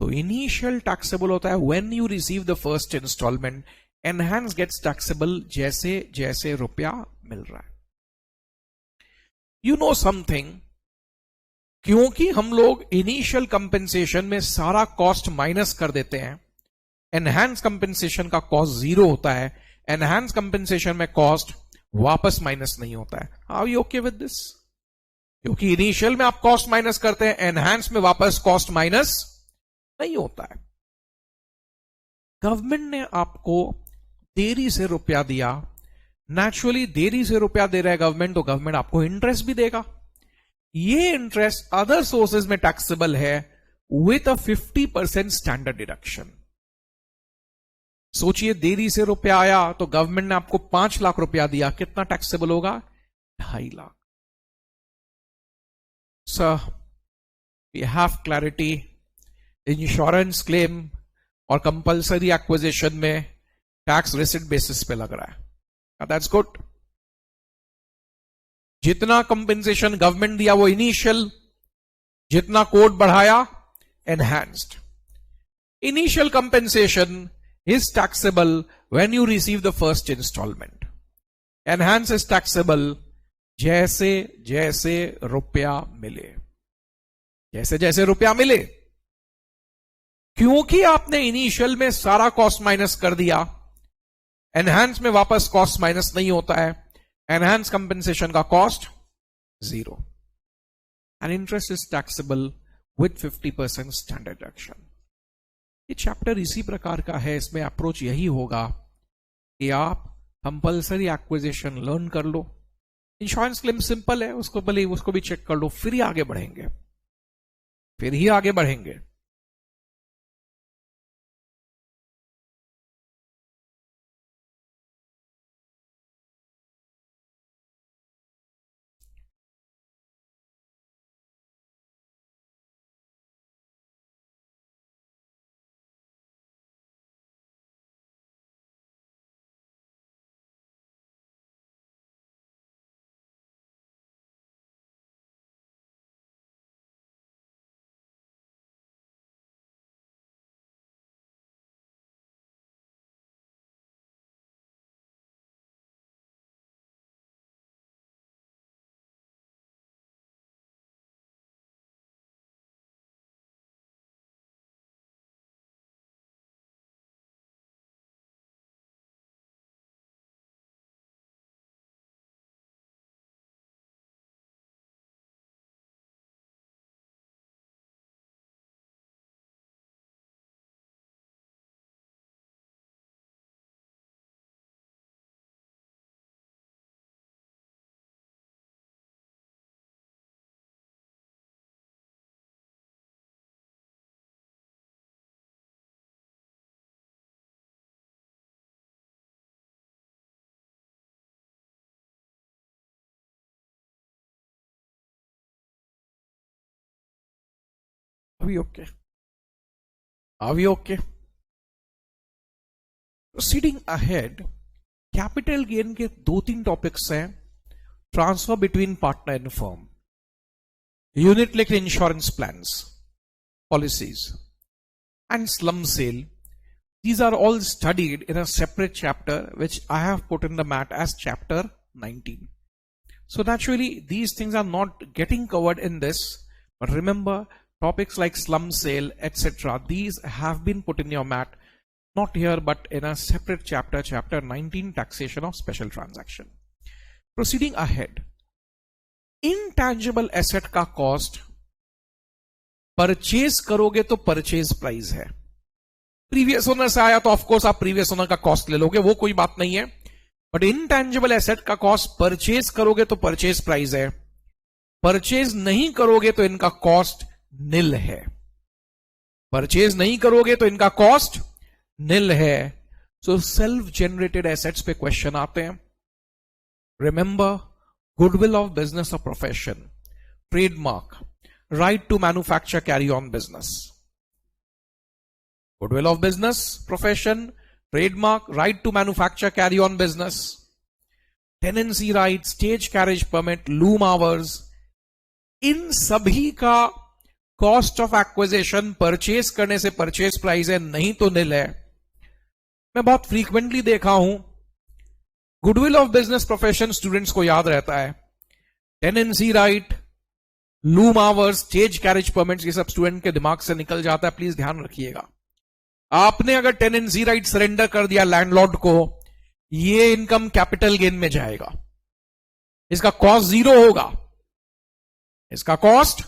तो इनिशियल टैक्सेबल होता है when you receive the first instalment. Enhance gets taxable जैसे जैसे रुपया मिल रहा है। यू नो समथिंग, क्योंकि हम लोग इनिशियल कंपेंसेशन में सारा कॉस्ट माइनस कर देते हैं, एनहांस कंपेंसेशन का कॉस्ट 0 होता है। एनहांस कंपेंसेशन में कॉस्ट वापस माइनस नहीं होता है। Are you okay with this? क्योंकि इनिशियल में आप कॉस्ट माइनस करते हैं, एनहांस में वापस कॉस्ट माइनस नहीं होता है। गवर्नमेंट ने आपको देरी से रुपया दिया, नेचुरली देरी से रुपया दे रहा है गवर्नमेंट, तो गवर्नमेंट आपको इंटरेस्ट भी देगा। ये इंटरेस्ट अदर सोर्सेज में टैक्सेबल है विथ अ 50% स्टैंडर्ड डिडक्शन। सोचिए, देरी से रुपया आया तो गवर्नमेंट ने आपको 5 लाख रुपया दिया, कितना टैक्सेबल होगा? 2.5 lakh. Sir, we have clarity, insurance claim और कंपल्सरी एक्विजिशन में टैक्स रिसिट बेसिस पे लग रहा है। That's good. जितना कंपेंसेशन गवर्नमेंट दिया वो इनिशियल, जितना कोड बढ़ाया enhanced. Initial compensation is taxable when you receive the first installment. Enhance is taxable जैसे जैसे रुपया मिले, जैसे जैसे रुपया मिले। क्योंकि आपने इनिशियल में सारा कॉस्ट माइनस कर दिया, एनहांस में वापस कॉस्ट माइनस नहीं होता है। एनहांस कंपेंसेशन का cost 0 and interest is taxable with 50% standard deduction. ये चैप्टर इसी प्रकार का है, इसमें अप्रोच यही होगा कि आप कंपल्सरी एक्विजिशन लर्न कर लो। इंश्योरेंस क्लेम सिंपल है, उसको भले उसको भी चेक कर लो, फिर ही आगे बढ़ेंगे, फिर ही आगे बढ़ेंगे। Are we okay? Are we okay? Proceeding ahead, capital gain के 2-3 टॉपिक्स हैं। Transfer between partner and firm, unit linked insurance plans, policies and slump sale. These are all studied in a separate chapter which I have put in the mat as chapter 19. So naturally these things are not getting covered in this, but remember topics like slum sale etc. these have been put in your mat, not here but in a separate chapter, chapter 19, taxation of special transaction. Proceeding ahead, intangible asset का cost purchase करोगे तो purchase price है। Previous owner से आया तो of course आप previous owner का cost ले लोगे, वो कोई बात नहीं है, बट इनटैंजिबल एसेट का कॉस्ट परचेज करोगे तो परचेज प्राइस है, परचेज नहीं करोगे तो इनका कॉस्ट निल है। परचेज नहीं करोगे तो इनका कॉस्ट निल है। सो सेल्फ जनरेटेड एसेट्स पे क्वेश्चन आते हैं। रिमेंबर गुडविल ऑफ बिजनेस और profession, trademark, right to manufacture, carry on business. Goodwill of business, profession, trademark, right to manufacture, carry on business, tenancy right, stage carriage permit, loom hours, इन सभी का cost of acquisition purchase करने से purchase price है, नहीं तो निल है. मैं बहुत फ्रीक्वेंटली देखा हूं, goodwill of business profession students को याद रहता है, tenancy right, loom hours, stage carriage permits, ये सब स्टूडेंट के दिमाग से निकल जाता है. प्लीज ध्यान रखिएगा, आपने अगर टेनेंसी राइट सरेंडर कर दिया लैंडलॉर्ड को, ये इनकम कैपिटल गेन में जाएगा, इसका कॉस्ट जीरो होगा, इसका कॉस्ट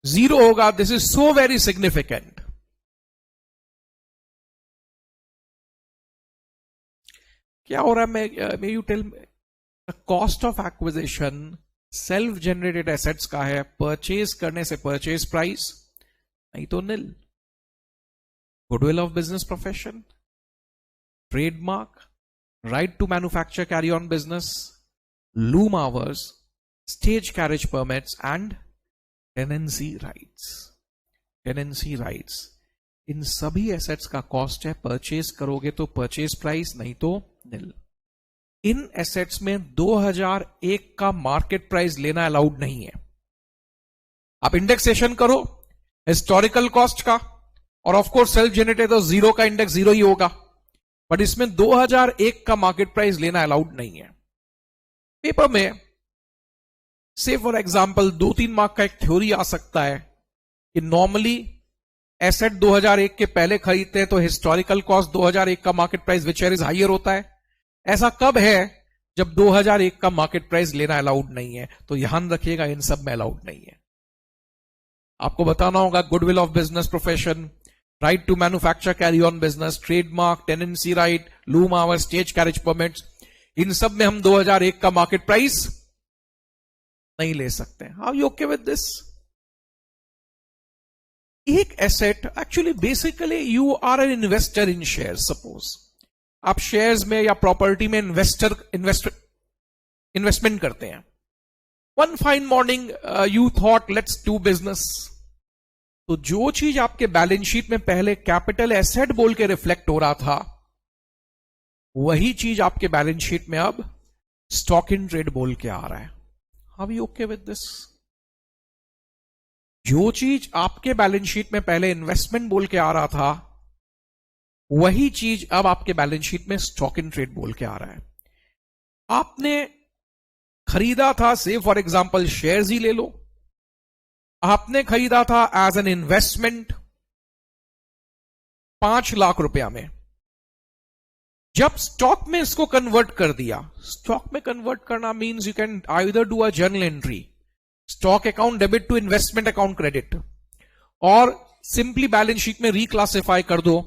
जीरो होगा. This is so very significant. क्या हो रहा है? May you tell, cost of acquisition self generated assets का है, परचेज करने से परचेज प्राइस, नहीं तो nil. Goodwill of business profession, trademark, right to manufacture, carry on business, loom hours, stage carriage permits and tenancy rights. Tenancy rights, इन सभी assets का cost है, परचेज करोगे तो परचेज प्राइस, नहीं तो निल. इन एसेट्स में 2001 का मार्केट प्राइस लेना अलाउड नहीं है. आप इंडेक्सेशन करो हिस्टोरिकल कॉस्ट का, और ऑफ कोर्स सेल्फ जनरेटेड तो जीरो का इंडेक्स जीरो ही होगा, बट इसमें 2001 का मार्केट प्राइस लेना अलाउड नहीं है. पेपर में से फॉर एग्जाम्पल 2-3 मार्क का एक थ्योरी आ सकता है कि नॉर्मली एसेट 2001 के पहले खरीदते हैं तो हिस्टोरिकल कॉस्ट 2001 का market price which is higher होता है. ऐसा कब है? जब 2001 का मार्केट प्राइस लेना अलाउड नहीं है. तो ध्यान रखिएगा, इन सब में अलाउड नहीं है. आपको बताना होगा goodwill of business profession, right to manufacture, carry on business, trademark, tenancy right, loom hour, stage carriage permits, इन सब में हम 2001 का मार्केट प्राइस नहीं ले सकते. How you okay with this? एक asset, actually basically you are an investor in share. Suppose आप शेयर्स में या प्रॉपर्टी में इन्वेस्टमेंट करते हैं. One fine morning you thought let's do business. तो जो चीज आपके बैलेंस शीट में पहले कैपिटल एसेट बोल के रिफ्लेक्ट हो रहा था, वही चीज आपके बैलेंस शीट में अब स्टॉक इन ट्रेड बोल के आ रहा है. How you okay with this? जो चीज आपके बैलेंस शीट में पहले इन्वेस्टमेंट बोल के आ रहा था, वही चीज अब आपके बैलेंस शीट में स्टॉक इन ट्रेड बोल के आ रहा है. आपने खरीदा था, से फॉर एग्जांपल शेयर्स ही ले लो, आपने खरीदा था एज एन इन्वेस्टमेंट 5 लाख रुपया में. जब स्टॉक में इसको कन्वर्ट कर दिया, स्टॉक में कन्वर्ट करना means you can either do a journal entry, stock account debit to investment account credit, और सिंपली बैलेंस शीट में रिक्लासिफाई कर दो.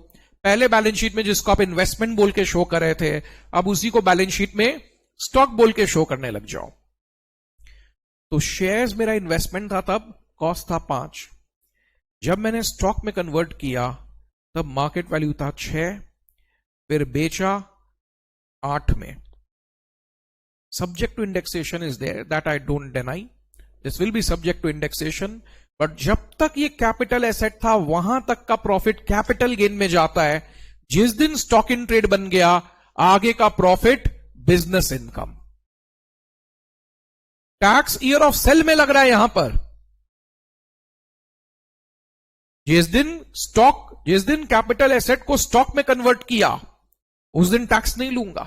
पहले बैलेंस शीट में जिसको आप इन्वेस्टमेंट बोल के शो कर रहे थे, अब उसी को बैलेंस शीट में स्टॉक बोल के शो करने लग जाओ. तो शेयर्स मेरा इन्वेस्टमेंट था, तब कॉस्ट था 5. जब मैंने स्टॉक में कन्वर्ट किया तब मार्केट वैल्यू था 6, फिर बेचा 8 में. Subject to indexation is there, that I don't deny, this will be subject to indexation. But जब तक ये कैपिटल एसेट था, वहां तक का प्रॉफिट कैपिटल गेन में जाता है. जिस दिन स्टॉक इन ट्रेड बन गया, आगे का profit business income. Tax year of sale में लग रहा है यहां पर. जिस दिन कैपिटल एसेट को स्टॉक में कन्वर्ट किया, उस दिन टैक्स नहीं लूंगा.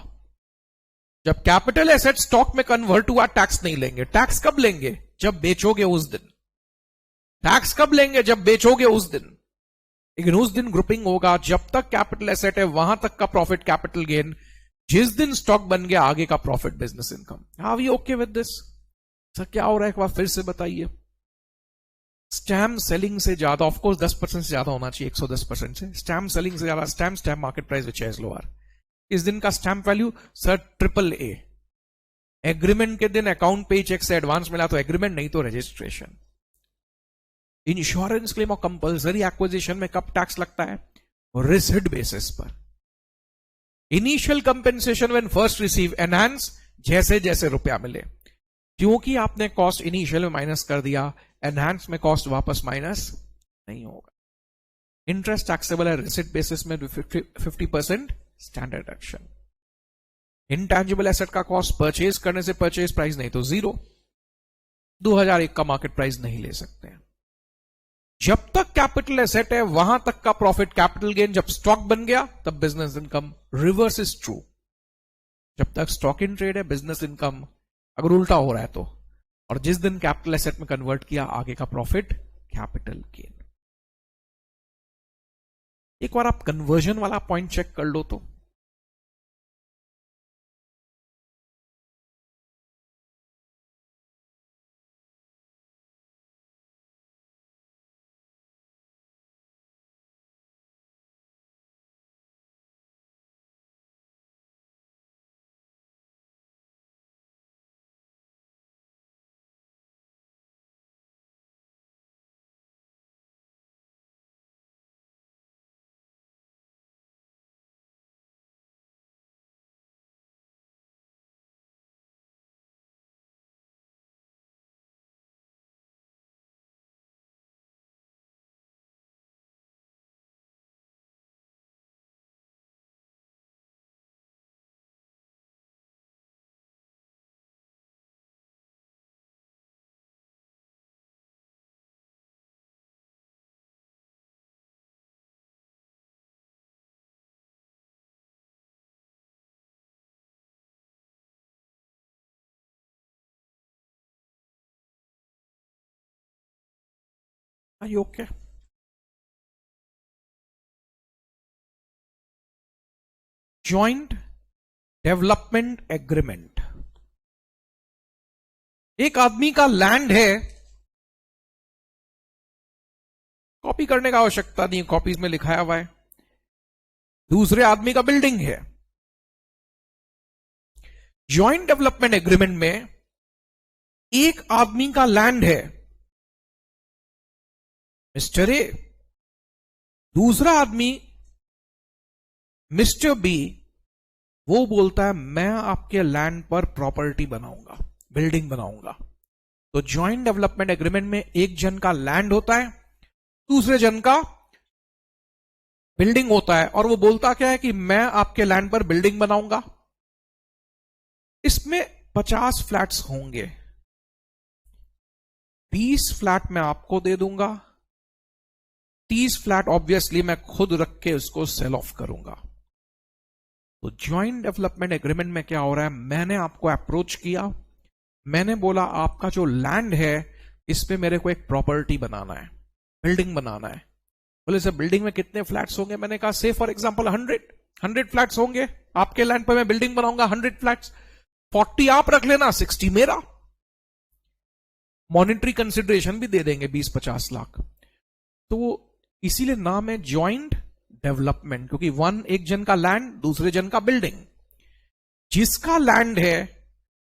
जब कैपिटल एसेट स्टॉक में कन्वर्ट हुआ, टैक्स नहीं लेंगे. टैक्स कब लेंगे? जब बेचोगे उस दिन. टैक्स कब लेंगे? जब बेचोगे उस दिन. लेकिन उस दिन ग्रुपिंग होगा. जब तक कैपिटल एसेट है, वहां तक का प्रॉफिट कैपिटल गेन. जिस दिन स्टॉक बन गया, आगे का profit business income. How you okay with this? Sir क्या हो रहा है, एक बार फिर से बताइए. स्टैम्प सेलिंग से ज्यादा, ऑफकोर्स 10% से ज्यादा होना चाहिए, 110% से. स्टैम्प सेलिंग से ज्यादा stamp market price which is lower. इस दिन का stamp value sir AAA. Agreement के दिन अकाउंट पे चेक से एडवांस मिला तो एग्रीमेंट, नहीं तो रजिस्ट्रेशन. इंश्योरेंस क्लेम और कंपल्सरी एक्विजिशन में कब टैक्स लगता है? रिसिड बेसिस पर. Initial compensation when first receive, enhance जैसे जैसे रुपया मिले. क्योंकि आपने कॉस्ट इनिशियल में माइनस कर दिया, एनहांस में कॉस्ट वापस माइनस नहीं होगा। इंटरेस्ट टैक्सेबल है रिसिट बेसिस में 50% स्टैंडर्ड एक्शन। इंटैंजिबल एसेट का कॉस्ट परचेज करने से परचेज प्राइस नहीं तो 0, 2001 का मार्केट प्राइस नहीं ले सकते हैं। जब तक कैपिटल एसेट है वहां तक का प्रॉफिट कैपिटल गेन, जब स्टॉक बन गया तब business income. Reverse is true, जब तक स्टॉक इन ट्रेड है बिजनेस इनकम, अगर उल्टा हो रहा है तो, और जिस दिन कैपिटल एसेट में कन्वर्ट किया आगे का प्रॉफिट कैपिटल गेन। एक बार आप कन्वर्जन वाला पॉइंट चेक कर लो तो ओके। Joint development agreement. एक आदमी का लैंड है, कॉपी करने का आवश्यकता नहीं, कॉपीज में लिखाया हुआ है। दूसरे आदमी का बिल्डिंग है। जॉइंट डेवलपमेंट एग्रीमेंट में एक आदमी का लैंड है, मिस्टर ए, दूसरा आदमी मिस्टर बी, वो बोलता है मैं आपके लैंड पर प्रॉपर्टी बनाऊंगा, बिल्डिंग बनाऊंगा। तो जॉइंट डेवलपमेंट एग्रीमेंट में एक जन का लैंड होता है, दूसरे जन का बिल्डिंग होता है, और वो बोलता क्या है कि मैं आपके लैंड पर बिल्डिंग बनाऊंगा। इसमें 50 फ्लैट्स होंगे, 20 फ्लैट मैं आपको दे दूंगा, 30 फ्लैट ऑब्वियसली मैं खुद रख के उसको सेल ऑफ करूंगा। तो जॉइंट डेवलपमेंट एग्रीमेंट में क्या हो रहा है, मैंने आपको अप्रोच किया, मैंने बोला आपका जो लैंड है इस पे मेरे को एक प्रॉपर्टी बनाना है, बिल्डिंग बनाना है। बोले सर बिल्डिंग में कितने फ्लैट्स होंगे? मैंने कहा से फॉर एग्जांपल 100 फ्लैट्स होंगे, आपके लैंड पर मैं बिल्डिंग बनाऊंगा 100 फ्लैट्स, 40 आप रख लेना, 60 मेरा। मॉनिटरी कंसिडरेशन भी दे देंगे 20-50 लाख। तो इसीलिए नाम है जॉइंट डेवलपमेंट, क्योंकि एक जन का लैंड, दूसरे जन का बिल्डिंग। जिसका लैंड है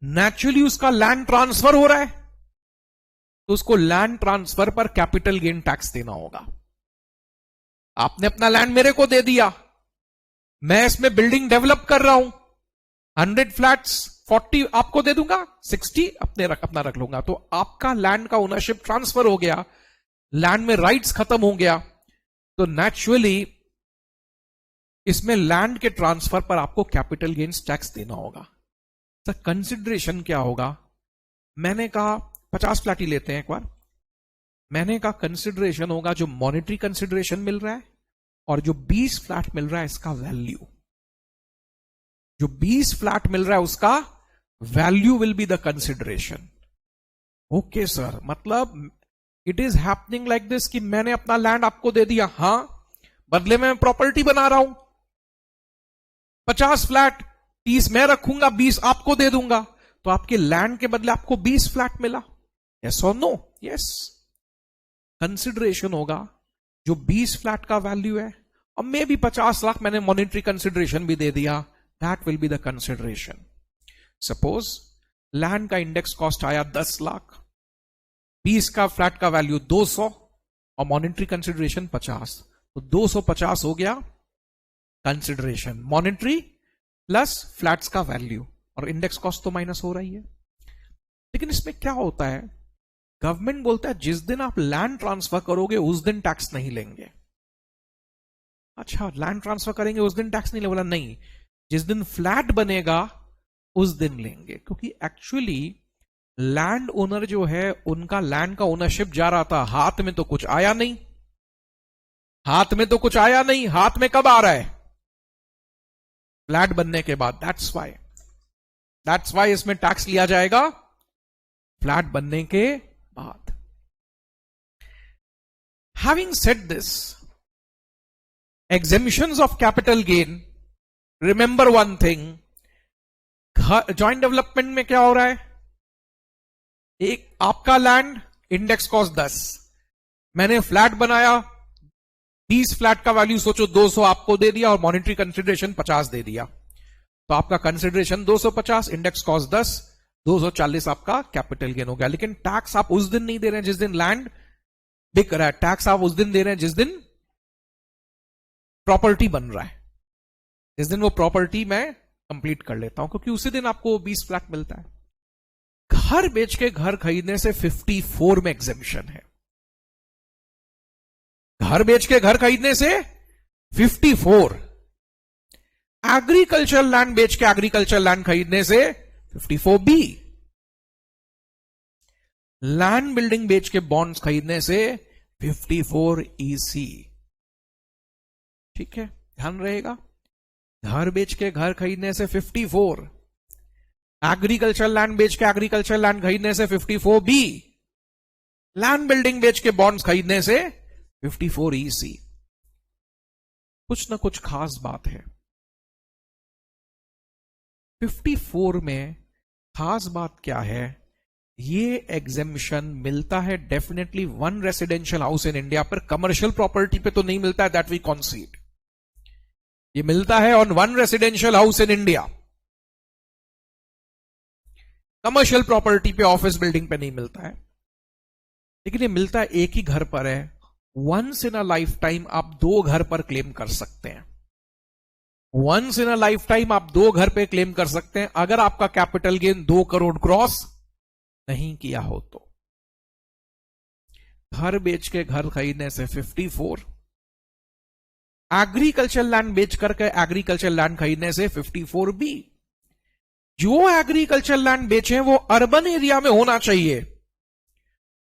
नेचुरली उसका लैंड ट्रांसफर हो रहा है, तो उसको लैंड ट्रांसफर पर कैपिटल गेन टैक्स देना होगा। आपने अपना लैंड मेरे को दे दिया, मैं इसमें बिल्डिंग डेवलप कर रहा हूं, 100 फ्लैट्स, 40 आपको दे दूंगा, 60 अपना रख लूंगा। तो आपका लैंड का ओनरशिप ट्रांसफर हो गया, लैंड में राइट्स खत्म हो गया। तो नेचुरली इसमें लैंड के ट्रांसफर पर आपको कैपिटल गेन्स टैक्स देना होगा। सर कंसिडरेशन क्या होगा? मैंने कहा 50 फ्लैट ही लेते हैं एक बार। मैंने कहा कंसिडरेशन होगा जो मॉनेटरी कंसिडरेशन मिल रहा है और जो 20 फ्लैट मिल रहा है इसका वैल्यू। जो 20 फ्लैट मिल रहा है उसका value will be the consideration. Okay sir, मतलब it is happening like this कि मैंने अपना लैंड आपको दे दिया, हां, बदले में मैं प्रॉपर्टी बना रहा हूं, 50 फ्लैट, 30 मैं रखूंगा, 20 आपको दे दूंगा, तो आपके लैंड के बदले आपको 20 फ्लैट मिला। यस और नो? यस। कंसिडरेशन होगा जो 20 फ्लैट का वैल्यू है, और मे भी 50 लाख मैंने मॉनिटरी कंसिडरेशन भी दे दिया, that will be the consideration. Suppose land का इंडेक्स कॉस्ट आया 10 लाख, 20 का फ्लैट का वैल्यू 200 और मॉनिटरी कंसिडरेशन 50, तो 250 हो गया कंसिडरेशन, मॉनिटरी प्लस फ्लैट्स का वैल्यू, और इंडेक्स कॉस्ट तो माइनस हो रही है। लेकिन इसमें क्या होता है, गवर्नमेंट बोलता है जिस दिन आप लैंड ट्रांसफर करोगे उस दिन टैक्स नहीं लेंगे। अच्छा, लैंड ट्रांसफर करेंगे उस दिन टैक्स नहीं ले, बोला नहीं, जिस दिन फ्लैट बनेगा उस दिन लेंगे। क्योंकि एक्चुअली लैंड ओनर जो है उनका लैंड का ओनरशिप जा रहा था, हाथ में तो कुछ आया नहीं, हाथ में तो कुछ आया नहीं, हाथ में कब आ रहा है, फ्लैट बनने के बाद। दैट्स वाई इसमें टैक्स लिया जाएगा फ्लैट बनने के बाद। Having said this, exemptions of capital gain, remember one thing, joint development में क्या हो रहा है, एक आपका लैंड इंडेक्स कॉस्ट 10, मैंने फ्लैट बनाया 20, फ्लैट का वैल्यू सोचो 200 आपको दे दिया और मॉनेटरी कंसिडरेशन 50 दे दिया, तो आपका कंसिडरेशन 250, इंडेक्स कॉस्ट 10, 240 आपका कैपिटल गेन हो गया। लेकिन टैक्स आप उस दिन नहीं दे रहे हैं जिस दिन लैंड बिक रहा है, टैक्स आप उस दिन दे रहे हैं जिस दिन प्रॉपर्टी बन रहा है, जिस दिन वो प्रॉपर्टी मैं कंप्लीट कर लेता हूं, क्योंकि उसी दिन आपको 20 फ्लैट मिलता है। घर बेच के घर खरीदने से 54 में एग्जेम्पशन है, घर बेच के घर खरीदने से 54, एग्रीकल्चर लैंड बेच के एग्रीकल्चर लैंड खरीदने से 54B, लैंड बिल्डिंग बेच के बॉन्ड्स खरीदने से 54EC। ठीक है, ध्यान रहेगा, घर बेच के घर खरीदने से 54, एग्रीकल्चर लैंड बेच के एग्रीकल्चर लैंड खरीदने से 54B, लैंड बिल्डिंग बेच के बॉन्ड्स खरीदने से 54EC। कुछ ना कुछ खास बात है 54 में, खास बात क्या है, ये एग्जेम्पशन मिलता है definitely one residential house in India पर, कमर्शियल प्रॉपर्टी पे तो नहीं मिलता है, दैट वी कॉन्सीड। ये मिलता है on one residential house in India, commercial property पे, ऑफिस बिल्डिंग पे नहीं मिलता है। लेकिन ये मिलता है एक ही घर पर है, once in a lifetime आप 2 घर पर क्लेम कर सकते हैं, once in a lifetime आप 2 घर पे क्लेम कर सकते हैं, अगर आपका कैपिटल गेन 2 करोड़ क्रॉस नहीं किया हो तो। घर बेच के घर खरीदने से 54, एग्रीकल्चर लैंड बेच करके एग्रीकल्चर लैंड खरीदने से 54B। जो एग्रीकल्चर लैंड बेचे वो अर्बन एरिया में होना चाहिए,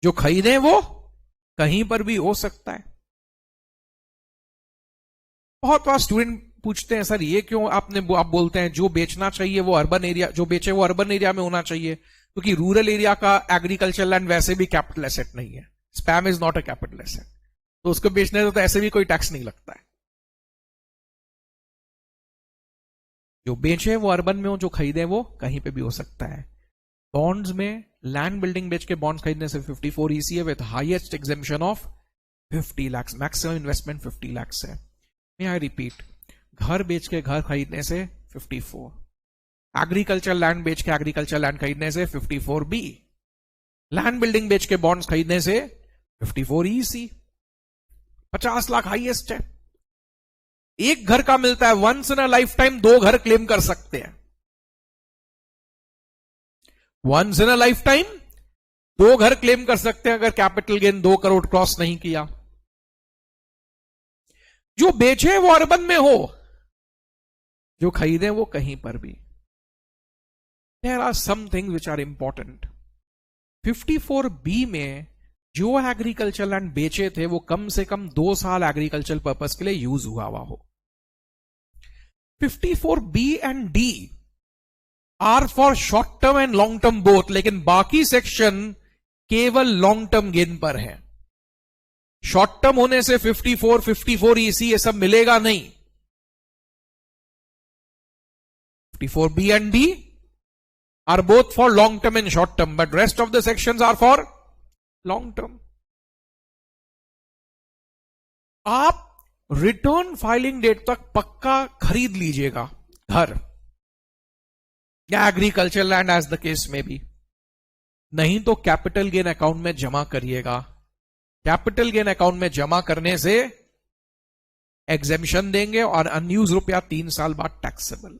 जो खरीदे वो कहीं पर भी हो सकता है। बहुत बार स्टूडेंट पूछते हैं सर ये क्यों आप बोलते हैं जो बेचना चाहिए वो अर्बन एरिया, जो बेचे वो अर्बन एरिया में होना चाहिए, क्योंकि रूरल एरिया का एग्रीकल्चर लैंड वैसे भी कैपिटल एसेट नहीं है, spam is not a capital asset, तो उसको बेचने से तो ऐसे भी कोई टैक्स नहीं लगता है। जो बेचे वो अर्बन में हो, जो खरीदे वो कहीं पे भी हो सकता है। बॉन्ड्स में लैंड बिल्डिंग बेच के बॉन्ड्स खरीदने से 54EC है with highest exemption of 50 lakh, maximum investment 50 lakh है। मे आई रिपीट, घर बेच के घर खरीदने से 54, एग्रीकल्चर लैंड बेच के एग्रीकल्चर लैंड खरीदने से 54B, लैंड बिल्डिंग बेच के बॉन्ड्स खरीदने से 54EC। 50 लाख हाईएस्ट है, एक घर का मिलता है, once in a lifetime 2 घर क्लेम कर सकते हैं, once in a lifetime 2 घर क्लेम कर सकते हैं अगर कैपिटल गेन 2 करोड़ क्रॉस नहीं किया। जो बेचे वो अर्बन में हो, जो खरीदे वो कहीं पर भी। There are some things which are important. 54B में जो एग्रीकल्चर लैंड बेचे थे वो कम से कम 2 साल एग्रीकल्चर पर्पस के लिए यूज हुआ हो। 54B and D are for short term and long term both, लेकिन बाकी सेक्शन केवल लॉन्ग टर्म गेन पर है। शॉर्ट टर्म होने से 54, 54EC ये सब मिलेगा नहीं। 54B and D are both for long term and short term, but rest of the sections are for long term. आप रिटर्न फाइलिंग डेट तक पक्का खरीद लीजिएगा घर या agriculture land as the case में भी, नहीं तो कैपिटल गेन अकाउंट में जमा करिएगा। कैपिटल गेन अकाउंट में जमा करने से एग्जेम्पशन देंगे और अनयूज रुपया 3 साल बाद टैक्सेबल।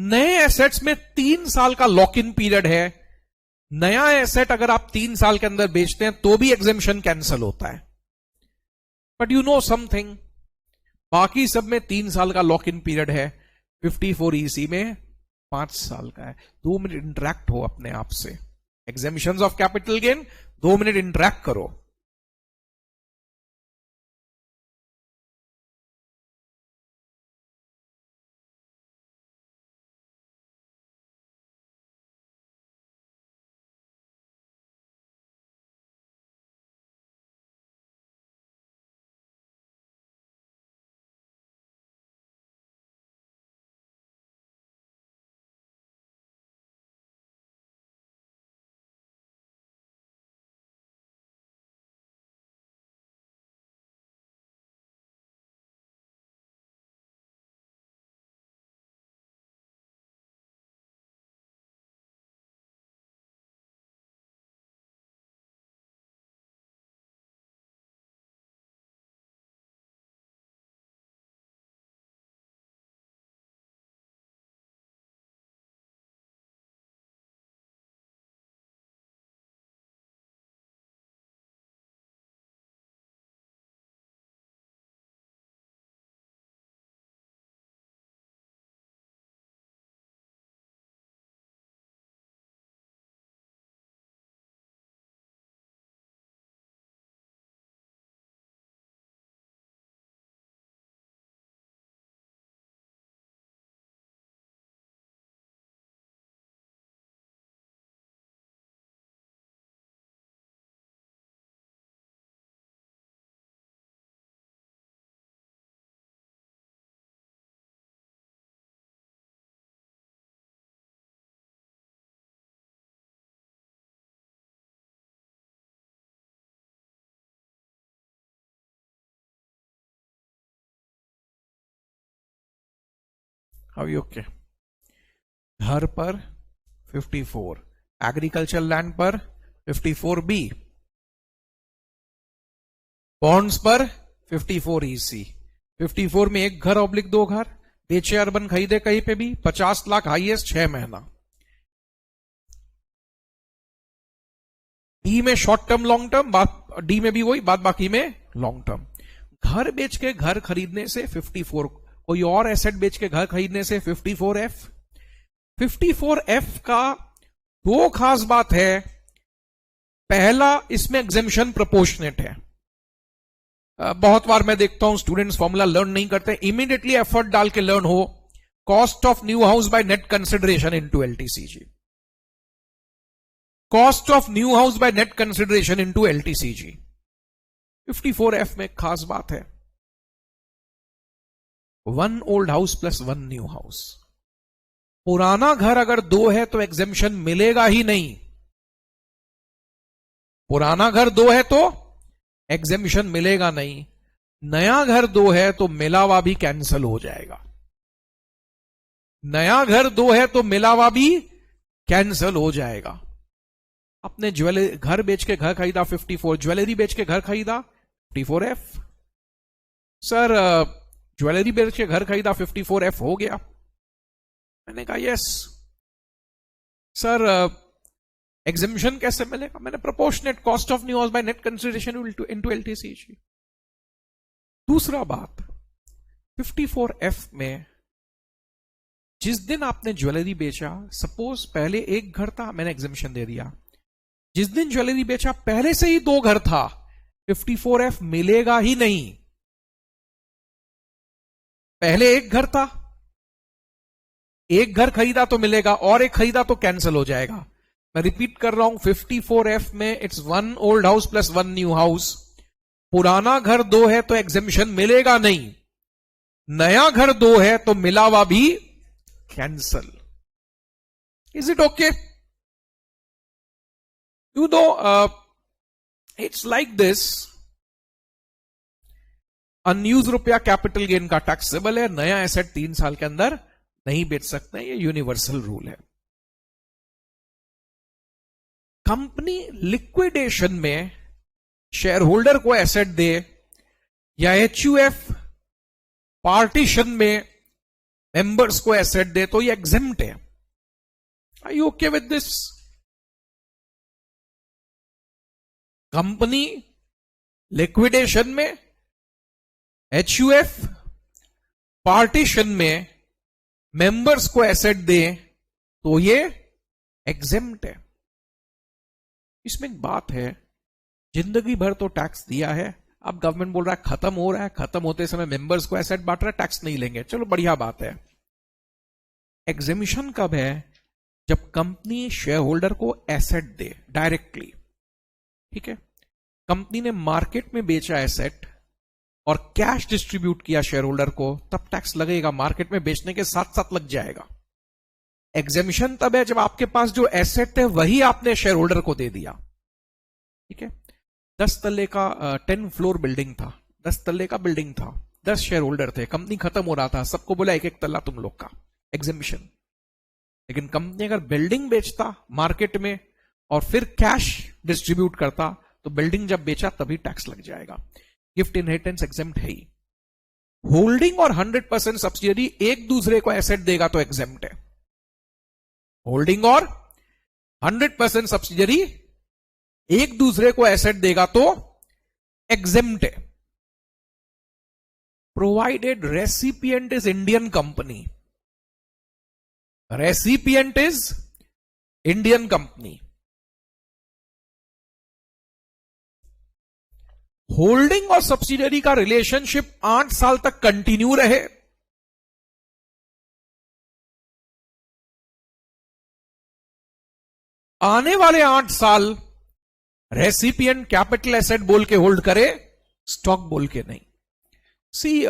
नए एसेट्स में 3 साल का लॉक इन पीरियड है। नया एसेट अगर आप 3 साल के अंदर बेचते हैं तो भी एग्जेम्पशन कैंसल होता है। बट यू नो समथिंग, बाकी सब में 3 साल का लॉक इन पीरियड है, 54 EC में 5 साल का है। 2 मिनट इंटरैक्ट हो अपने आप से। Exemptions of capital gain, 2 minute interact करो। अभी ओके। घर पर 54, एग्रीकल्चर लैंड पर 54B, बॉन्ड्स पर 54 EC। 54 में 1 घर ऑब्लिक 2 घर, बेचे अर्बन खरीदे कहीं पे भी, 50 लाख हाईएस्ट 6 महीना। डी में short term long term, D में भी वही बात, बाकी में लॉन्ग टर्म। घर बेच के घर खरीदने से 54, कोई और एसेट बेच के घर खरीदने से 54F। 54F का 2 खास बात है। पहला, इसमें एग्जेम्पशन प्रोपोर्शनेट है। बहुत बार मैं देखता हूं स्टूडेंट्स फॉर्मूला लर्न नहीं करते, इमीडिएटली एफर्ट डाल के लर्न हो। Cost of new house by net consideration into LTCG। Cost of new house by net consideration into LTCG। 54F में खास बात है, 1 old house plus 1 new house. पुराना घर अगर 2 है तो एग्जेम्पशन मिलेगा ही नहीं। पुराना घर 2 है तो एग्जेम्पशन मिलेगा नहीं। नया घर 2 है तो मिलावा भी कैंसिल हो जाएगा। नया घर 2 है तो मिलावा भी कैंसिल हो जाएगा। अपने ज्वेलरी घर बेच के घर खरीदा 54, ज्वेलरी बेच के घर खरीदा 54F। सर ज्वेलरी बेच के घर खरीदा 54F हो गया। मैंने कहा यस। सर एग्जेम्पशन कैसे मिलेगा? मैंने proportionate cost of new house by net consideration into LTCG। दूसरा बात, 54F में जिस दिन आपने ज्वेलरी बेचा, सपोज पहले 1 घर था, मैंने एग्जेम्पशन दे दिया। जिस दिन ज्वेलरी बेचा पहले से ही 2 घर था, 54F मिलेगा ही नहीं। पहले 1 घर था, 1 घर खरीदा तो मिलेगा, और 1 खरीदा तो कैंसिल हो जाएगा। मैं रिपीट कर रहा हूं, 54F में it's 1 old house plus 1 new house. पुराना घर 2 है तो एग्जेम्पशन मिलेगा नहीं। नया घर 2 है तो मिलावा भी cancel. Is it okay? You know, it's like this. Unused रुपया कैपिटल गेन का टैक्सेबल है। नया एसेट 3 साल के अंदर नहीं बेच सकते, ये यूनिवर्सल रूल है। कंपनी लिक्विडेशन में शेयर होल्डर को एसेट दे, या HUF पार्टीशन में मेंबर्स को एसेट दे तो ये एग्जेम्प्ट है। Are you okay with this? Company liquidation में, एचयूएफ पार्टीशन में मेंबर्स को एसेट दे तो ये एग्जेम्प्ट है। इसमें एक बात है, जिंदगी भर तो टैक्स दिया है, अब गवर्नमेंट बोल रहा है खत्म हो रहा है, खत्म होते समय मेंबर्स को एसेट बांट रहा है, टैक्स नहीं लेंगे, चलो बढ़िया बात है। एग्जेम्पशन कब है? जब कंपनी शेयर होल्डर को एसेट दे डायरेक्टली, ठीक है। कंपनी ने मार्केट में बेचा एसेट और कैश डिस्ट्रीब्यूट किया शेयर होल्डर को, तब टैक्स लगेगा, मार्केट में बेचने के साथ साथ लग जाएगा। एग्जेम्पशन तब है जब आपके पास जो एसेट है वही आपने शेयर होल्डर को दे दिया, ठीक है। 10 तल्ले का 10 फ्लोर बिल्डिंग था, 10 तल्ले का बिल्डिंग था, 10 शेयर होल्डर थे, कंपनी खत्म हो रहा था, सबको बोला एक एक तल्ला तुम लोग का, एग्जेम्पशन। लेकिन कंपनी अगर बिल्डिंग बेचता मार्केट में और फिर कैश डिस्ट्रीब्यूट करता तो बिल्डिंग जब बेचा तभी टैक्स लग जाएगा। गिफ्ट इनहेरिटेंस एग्जेम्प्ट है ही। होल्डिंग और 100% सब्सिडियरी एक दूसरे को एसेट देगा तो एग्जेम्प्ट है। होल्डिंग और 100% सब्सिडियरी एक दूसरे को एसेट देगा तो एग्जेम्प्ट है, provided recipient is Indian company. Recipient is Indian company. Holding और सब्सिडियरी का रिलेशनशिप 8 साल तक कंटिन्यू रहे, आने वाले 8 साल रेसिपिएंट कैपिटल एसेट बोल के होल्ड करे, स्टॉक बोल के नहीं। सी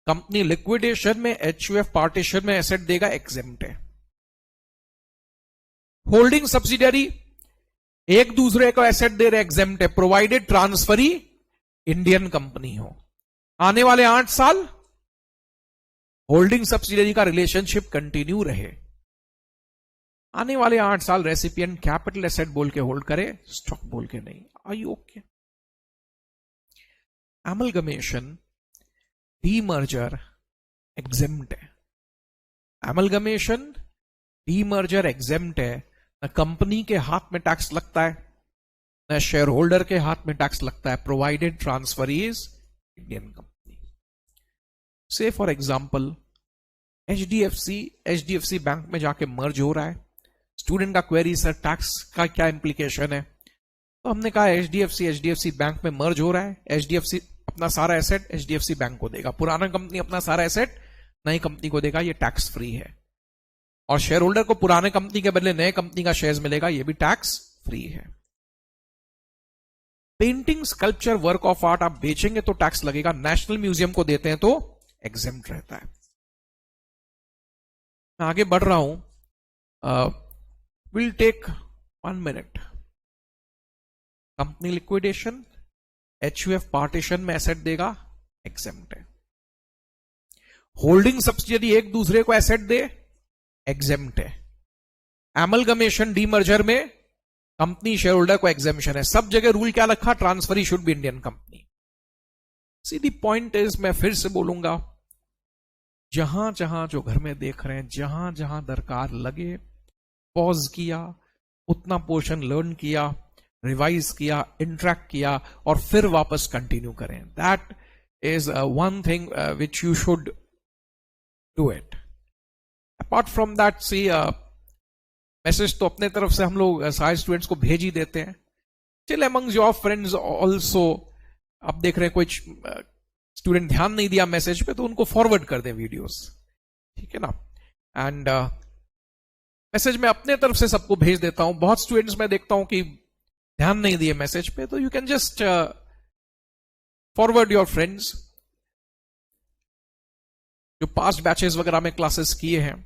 कंपनी लिक्विडेशन में, एचयूएफ पार्टीशन में एसेट देगा, एग्जेम्प्ट है। होल्डिंग सब्सिडियरी एक दूसरे को एसेट दे रहे, एग्जेम्प्ट है, प्रोवाइडेड ट्रांसफरी इंडियन कंपनी हो। आने वाले 8 साल होल्डिंग सब्सिडियरी का रिलेशनशिप कंटिन्यू रहे, आने वाले 8 साल रेसिपिएंट कैपिटल एसेट बोल के होल्ड करे, स्टॉक बोल के नहीं। Are you okay? Amalgamation, demerger exempt है। एमलगमेशन, डीमर्जर एग्जेम्प्ट है। न कंपनी के हाथ में टैक्स लगता है, न शेयर होल्डर के हाथ में टैक्स लगता है, provided transfer is Indian company. से फॉर एग्जाम्पल एचडीएफसी बैंक में जाके मर्ज हो रहा है। स्टूडेंट का क्वेरी, सर टैक्स का क्या इंप्लीकेशन है? तो हमने कहा एचडीएफसी बैंक में मर्ज हो रहा है, एचडीएफसी अपना सारा एसेट एचडीएफसी बैंक को देगा, पुराना कंपनी अपना सारा एसेट नई कंपनी को देगा, ये टैक्स फ्री है। और शेयर होल्डर को पुराने कंपनी के बदले नए कंपनी का शेयर्स मिलेगा, ये भी टैक्स फ्री है। Painting, sculpture, work of art आप बेचेंगे तो टैक्स लगेगा, नेशनल म्यूजियम को देते हैं तो एग्जेम्प्ट रहता है। मैं आगे बढ़ रहा हूं, will take 1 minute. Company liquidation, HUF partition में एसेट देगा, एग्जेम्प्ट है। होल्डिंग सब्सिडियरी एक दूसरे को एसेट दे, एग्जेम्प्ट है। एमलगमेशन, डीमर्जर में कंपनी शेयर होल्डर को एग्जेम्पशन है। सब जगह रूल क्या रखा? Transferee should be Indian company. सीधी पॉइंट इज, मैं फिर से बोलूंगा, जहां जहां जो घर में देख रहे हैं, जहां जहां दरकार लगे पॉज किया, उतना पोर्शन लर्न किया, रिवाइज किया, इंटरेक्ट किया और फिर वापस कंटिन्यू करें। That is one thing which you should do it. Apart from that, see message तो अपने तरफ से हम लोग सारे स्टूडेंट्स को भेज ही देते हैं। Chill amongst your friends also. आप देख रहे हैं कोई स्टूडेंट ध्यान नहीं दिया मैसेज पे तो उनको फॉरवर्ड कर दें वीडियोस, ठीक है ना। एंड मैसेज मैं अपने तरफ से सबको भेज देता हूं। बहुत स्टूडेंट्स मैं देखता हूं कि ध्यान नहीं दिए मैसेज पे, तो you can just forward your friends जो पास्ट बैचेस वगैरह में क्लासेस किए हैं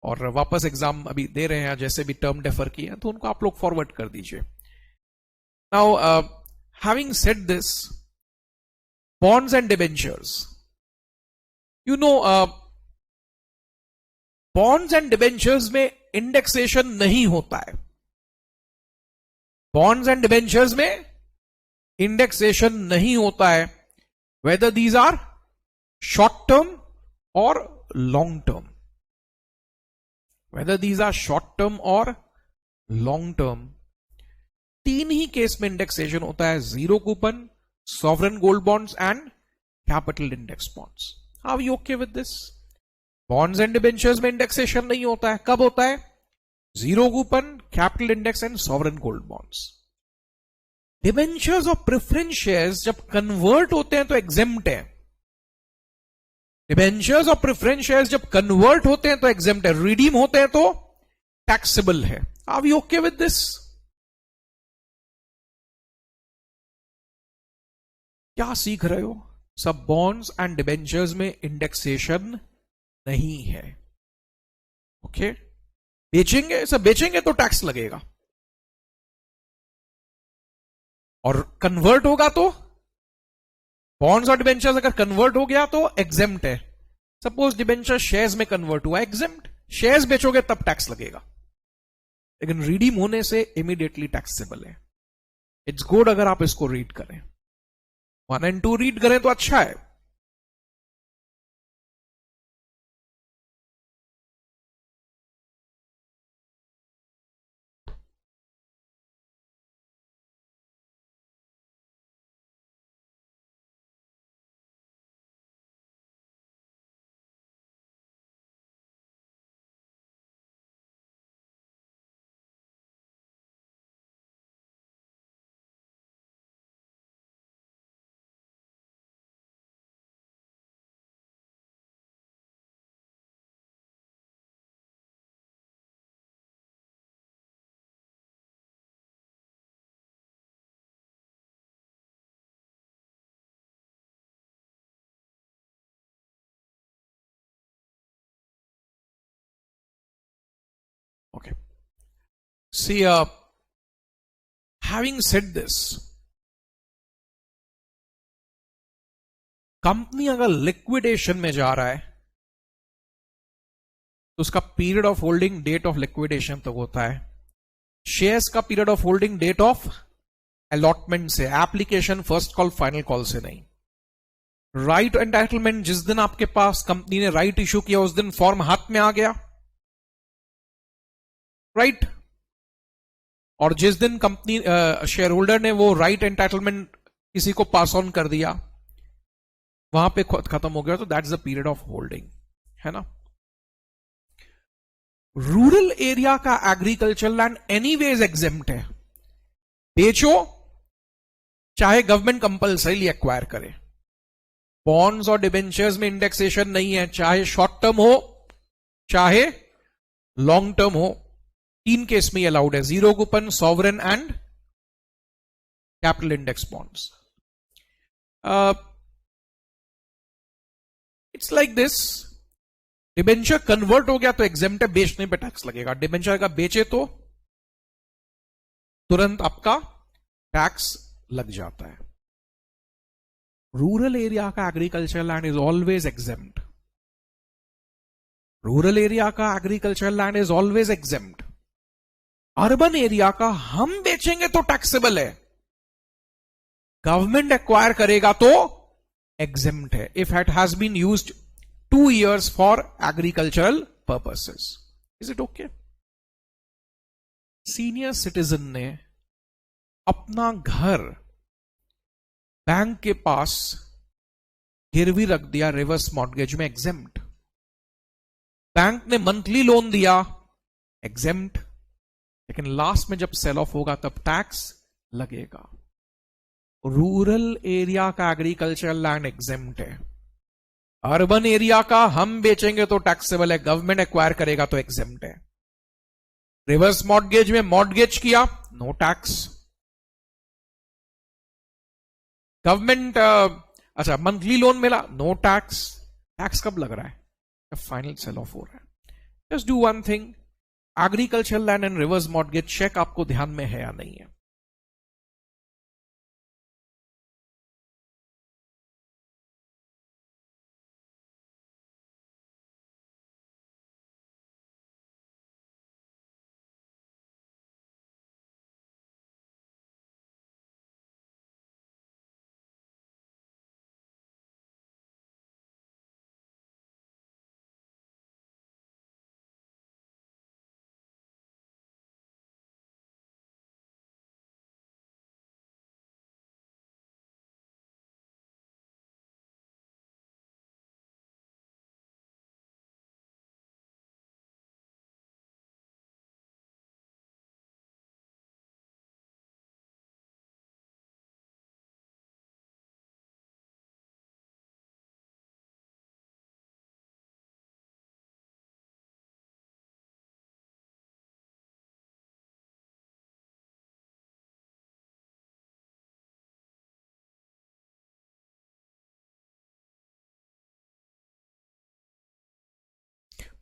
और वापस एग्जाम अभी दे रहे हैं, जैसे भी टर्म डेफर किए हैं, तो उनको आप लोग फॉरवर्ड कर दीजिए। Now having said this, bonds and debentures, you know, bonds and debentures में इंडेक्सेशन नहीं होता है। बॉन्ड्स एंड डिबेंचर्स में इंडेक्सेशन नहीं होता है, whether these are short term और long term, whether these are short term और लॉन्ग टर्म, तीन ही केस में इंडेक्सेशन होता है, zero coupon, sovereign gold bonds and capital index bonds. How you okay with this? Bonds and debentures में indexation नहीं होता है, कब होता है? Zero coupon, capital index and sovereign gold bonds. Debentures और प्रेफरेंस शेयर्स जब कन्वर्ट होते हैं तो एग्जेम्प्ट है। डिबेंचर्स और प्रेफरेंस शेयर्स जब कन्वर्ट होते हैं तो एग्जेम्प्ट है, रिडीम होते हैं तो टैक्सेबल है। Are you okay with this? क्या सीख रहे हो? सब बॉन्ड्स एंड डिबेंचर्स में इंडेक्सेशन नहीं है। ओके, बेचेंगे, सब बेचेंगे तो टैक्स लगेगा, और कन्वर्ट होगा तो, बॉन्ड्स और डिबेंचर्स अगर कन्वर्ट हो गया तो एग्जेम्प्ट है। सपोज डिबेंचर शेयर्स में कन्वर्ट हुआ, एग्जेम्प्ट, शेयर्स बेचोगे तब टैक्स लगेगा, लेकिन रिडीम होने से इमीडिएटली टैक्सेबल है। इट्स गुड अगर आप इसको रीड करें, 1 and 2 रीड करें तो अच्छा है। Okay. See, having said this, company अगर लिक्विडेशन में जा रहा है तो उसका period of holding date of liquidation तक होता है। शेयर्स का period of holding date of allotment से, application first call final call से नहीं। राइट एंटाइटलमेंट, जिस दिन आपके पास कंपनी ने राइट इश्यू किया उस दिन फॉर्म हाथ में आ गया, राइट, और जिस दिन कंपनी शेयर होल्डर ने वो राइट एंटाइटलमेंट किसी को पास ऑन कर दिया, वहां पे खत्म हो गया, तो that's the period of holding, है ना। रूरल एरिया का एग्रीकल्चर लैंड एनीवेज एग्जेम्प्ट है, बेचो चाहे गवर्नमेंट कंपल्सरी एक्वायर करे। बॉन्ड्स और डिबेंचर्स में इंडेक्सेशन नहीं है, चाहे शॉर्ट टर्म हो चाहे लॉन्ग टर्म हो, तीन केस में अलाउड है, zero coupon, sovereign and capital index bonds. It's like this, debenture convert हो गया तो एग्जेम्प्ट है, बेचने पे टैक्स लगेगा। डिबेंचर का बेचे तो तुरंत आपका टैक्स लग जाता है। रूरल एरिया का agriculture land is always exempt, rural area का agriculture land is always exempt. Urban area का हम बेचेंगे तो टैक्सेबल है, गवर्नमेंट एक्वायर करेगा तो एग्जेम्प्ट है, if it has been used 2 years for agricultural purposes. Is it okay? Senior citizen ने अपना घर बैंक के पास गिरवी रख दिया रिवर्स मॉर्गेज में, एग्जेम्प्ट। बैंक ने मंथली लोन दिया, एग्जेम्प्ट, लेकिन लास्ट में जब सेल ऑफ होगा तब टैक्स लगेगा। रूरल एरिया का एग्रीकल्चर लैंड एग्जेम्प्ट है, अर्बन एरिया का हम बेचेंगे तो टैक्सेबल है, गवर्नमेंट एक्वायर करेगा तो एग्जेम्प्ट है। रिवर्स मॉर्गेज में मॉर्गेज किया, नो टैक्स। गवर्नमेंट अच्छा मंथली लोन मिला, नो टैक्स। टैक्स कब लग रहा है? जब फाइनल सेल ऑफ हो रहा है। Just do one thing, agriculture land and reverse mortgage check आपको ध्यान में है या नहीं है?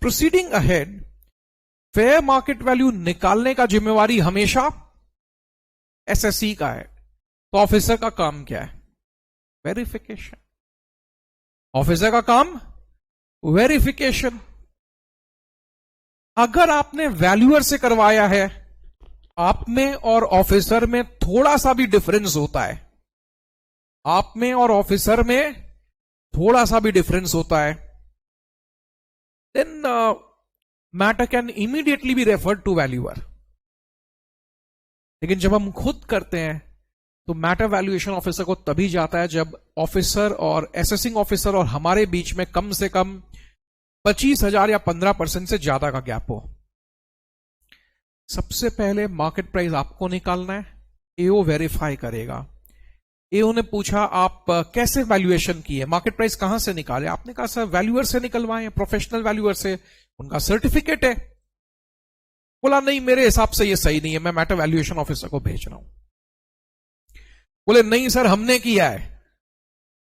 Proceeding ahead, fair market value निकालने का जिम्मेवारी हमेशा एसएससी का है। तो ऑफिसर का काम क्या है? वेरिफिकेशन। ऑफिसर का काम वेरिफिकेशन। अगर आपने वैल्यूअर से करवाया है, आप में और ऑफिसर में थोड़ा सा भी डिफरेंस होता है, आप में और ऑफिसर में थोड़ा सा भी डिफरेंस होता है, then matter can immediately be referred to valuer. लेकिन जब हम खुद करते हैं तो मैटर वैल्यूएशन ऑफिसर को तभी जाता है जब ऑफिसर और असेसिंग ऑफिसर और हमारे बीच में कम से कम 25,000 या 15% से ज्यादा का गैप हो। सबसे पहले मार्केट प्राइस आपको निकालना है, एओ वेरीफाई करेगा। एओ ने पूछा आप कैसे वैल्यूएशन की है, मार्केट प्राइस कहां से निकाले? आपने कहा सर वैल्यूअर से निकलवाए, प्रोफेशनल वैल्यूअर से, उनका सर्टिफिकेट है। बोला नहीं मेरे हिसाब से ये सही नहीं है, मैं मैटर वैल्यूएशन ऑफिसर को भेज रहा हूं। बोले नहीं सर हमने किया है।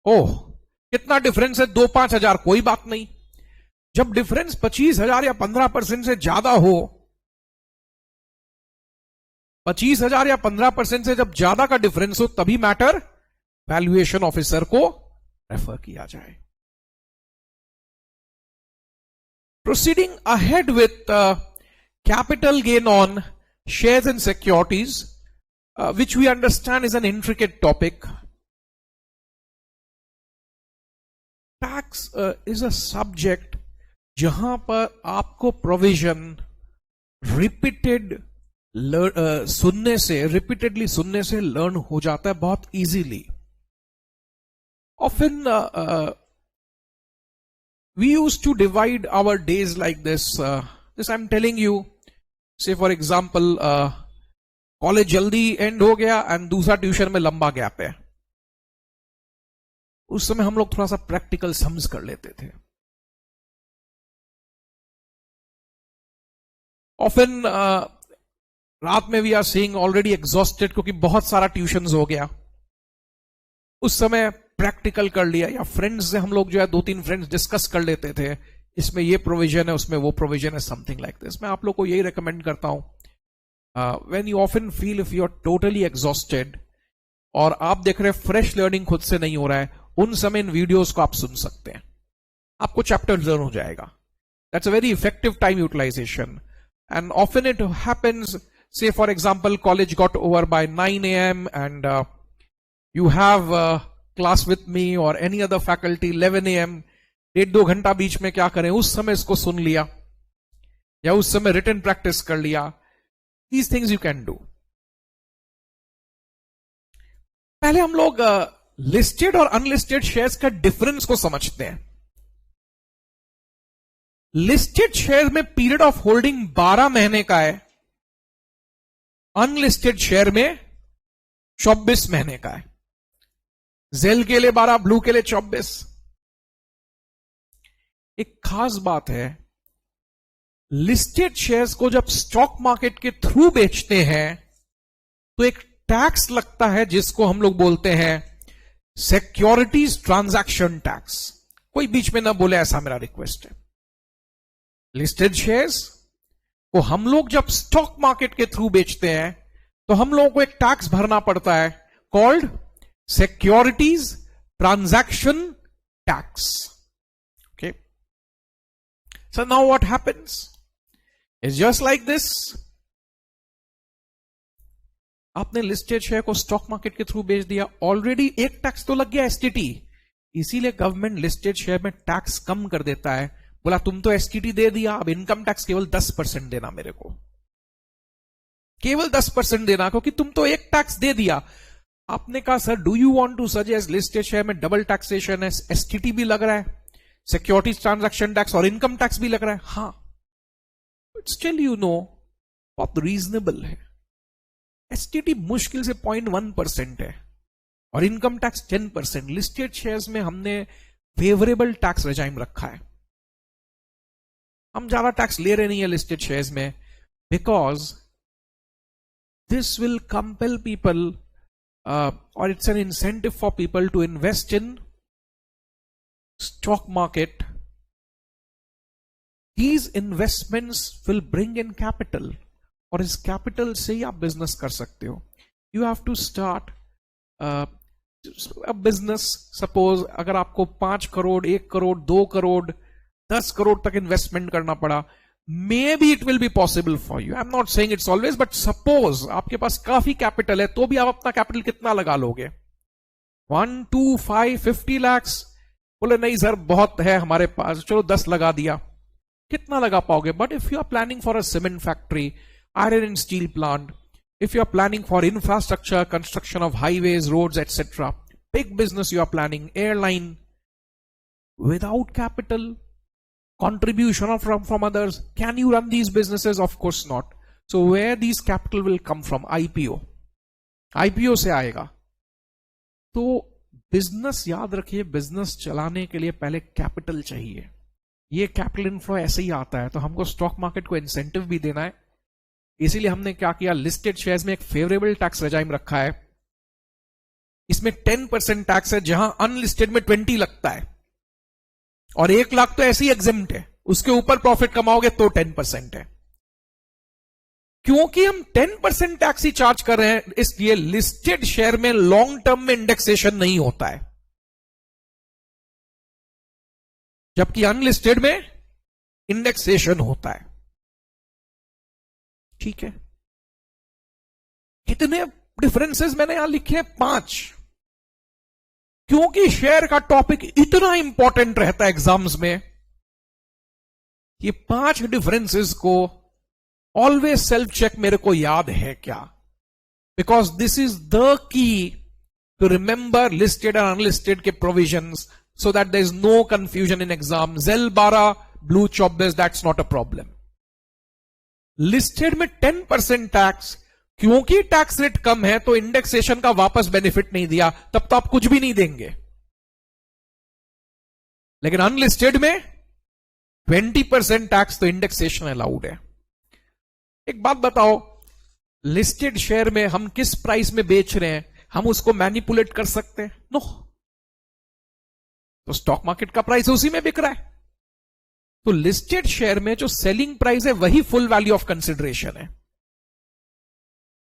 ओह कितना डिफरेंस है? 2-5 हजार, कोई बात नहीं। जब डिफरेंस 25,000 या 15% से ज्यादा हो, 25,000 या 15% से जब ज्यादा का डिफरेंस हो, तभी मैटर वैल्यूएशन ऑफिसर को रेफर किया जाए। Proceeding ahead with capital gain on shares and securities, which we understand is an intricate topic. Tax is a subject जहां पर आपको प्रोविजन रिपीटेडली सुनने से लर्न हो जाता है बहुत easily. Often we used to divide our days like this. This I'm telling you. Say for example, college जल्दी एंड हो गया एंड दूसरा ट्यूशन में लंबा गैप है। उस समय हम लोग थोड़ा सा प्रैक्टिकल सम्स कर लेते थे। ऑफन रात में we are seeing already exhausted क्योंकि बहुत सारा ट्यूशंस हो गया। उस समय प्रैक्टिकल कर लिया, या फ्रेंड्स से हम लोग जो है 2-3 फ्रेंड्स डिस्कस कर लेते थे, इसमें ये प्रोविजन है उसमें वो प्रोविजन है, समथिंग लाइक दिस। मैं आप लोग को यही रिकमेंड करता हूं, when you often feel if you're totally exhausted और आप देख रहे फ्रेश लर्निंग खुद से नहीं हो रहा है, उन समय इन वीडियोस को आप सुन सकते हैं, आपको चैप्टर लर्न हो जाएगा। That's a very effective time utilization. And often it happens, say for example, college got over by 9 a.m. and you have class with me or any other faculty 11 a.m. 1-2 घंटा बीच में क्या करें, उस समय इसको सुन लिया या उस समय रिटन प्रैक्टिस कर लिया। These things you can do. पहले हम लोग लिस्टेड और अनलिस्टेड शेयर्स का डिफरेंस को समझते हैं। लिस्टेड शेयर में पीरियड ऑफ होल्डिंग 12 महीने का है, अनलिस्टेड शेयर में 24 महीने का है। जेल के लिए 12, ब्लू के लिए 24। एक खास बात है, लिस्टेड शेयर्स को जब स्टॉक मार्केट के थ्रू बेचते हैं तो एक टैक्स लगता है जिसको हम लोग बोलते हैं सिक्योरिटीज ट्रांजैक्शन टैक्स। कोई बीच में ना बोले, ऐसा मेरा रिक्वेस्ट है। लिस्टेड शेयर्स को हम लोग जब स्टॉक मार्केट के थ्रू बेचते हैं तो हम लोगों को एक टैक्स भरना पड़ता है, called securities transaction tax. Okay, so now what happens is just like this. आपने लिस्टेड शेयर को स्टॉक मार्केट के थ्रू बेच दिया, ऑलरेडी एक टैक्स तो लग गया, एसटीटी। इसीलिए गवर्नमेंट लिस्टेड शेयर में टैक्स कम कर देता है। बोला तुम तो एसटीटी दे दिया, अब इनकम टैक्स केवल 10% देना मेरे को, केवल 10% देना, क्योंकि तुम तो एक टैक्स दे दिया। आपने कहा sir do you want to suggest listed share में डबल टैक्सेशन है, एसटीटी भी लग रहा है, सिक्योरिटीज ट्रांजैक्शन टैक्स और इनकम टैक्स भी लग रहा है। हाँ, बट स्टिल यू नो बहुत रीजनेबल है। एसटीटी मुश्किल से 0.1% है और इनकम टैक्स 10%। लिस्टेड शेयर्स में हमने फेवरेबल टैक्स रेजाइम रखा है, हम ज्यादा टैक्स ले रहे नहीं है लिस्टेड शेयर्स में, because this will compel people और it's an incentive for people to invest in stock market these investments will bring in capital, और इस कैपिटल से ही आप बिजनेस कर सकते हो. You have to start business. Suppose अगर आपको 5 करोड़, 1 करोड़, 2 करोड़, 10 करोड़ तक इन्वेस्टमेंट करना पड़ा, may be it will be possible for you. I am not saying it's always, but suppose आपके पास काफी कैपिटल है, तो भी आप अपना कैपिटल कितना लगा लोगे? 1, 2, 5, 50 lakhs. बोले नहीं सर बहुत है हमारे पास, चलो 10 लगा दिया. कितना लगा पाओगे? But if you are planning for a cement factory, iron and steel plant, if you are planning for infrastructure, construction of highways, roads, etc., big business you are planning, airline, without capital, contribution from others, can you run these businesses? Of course not. So where these capital will come from? IPO. IPO से आएगा. तो business याद रखिए, business चलाने के लिए पहले capital चाहिए. ये कैपिटल इनफ्लो ऐसे ही आता है. तो हमको स्टॉक मार्केट को इंसेंटिव भी देना है. इसीलिए हमने क्या किया, लिस्टेड शेयर्स में एक फेवरेबल टैक्स रेजाइम रखा है. इसमें 10% टैक्स है, जहां अनलिस्टेड में 20 लगता है, और 1 लाख तो ऐसे ही एग्जेम्प्ट है. उसके ऊपर प्रॉफिट कमाओगे तो 10% है. क्योंकि हम 10% टैक्स ही चार्ज कर रहे हैं, इसलिए लिस्टेड शेयर में लॉन्ग टर्म में इंडेक्सेशन नहीं होता है, जबकि अनलिस्टेड में इंडेक्सेशन होता है. ठीक है. कितने डिफरेंसेस मैंने यहां लिखे हैं? 5. क्योंकि शेयर का टॉपिक इतना इंपॉर्टेंट रहता है एग्जाम्स में. ये 5 डिफरेंसेस को ऑलवेज सेल्फ चेक मेरे को याद है क्या, because this is the key to remember listed और अनलिस्टेड के provisions, so that there is no confusion in exam. ZEL 12, blue 24, that's not a problem. Listed में 10% टैक्स, क्योंकि टैक्स रेट कम है तो इंडेक्सेशन का वापस बेनिफिट नहीं दिया, तब तो आप कुछ भी नहीं देंगे. लेकिन अनलिस्टेड में 20% टैक्स, तो इंडेक्सेशन अलाउड है. एक बात बताओ, लिस्टेड शेयर में हम किस प्राइस में बेच रहे हैं, हम उसको मैनिपुलेट कर सकते हैं? नो. तो स्टॉक मार्केट का प्राइस उसी में बिक रहा है. तो लिस्टेड शेयर में जो सेलिंग प्राइस है वही फुल वैल्यू ऑफ कंसिडरेशन है.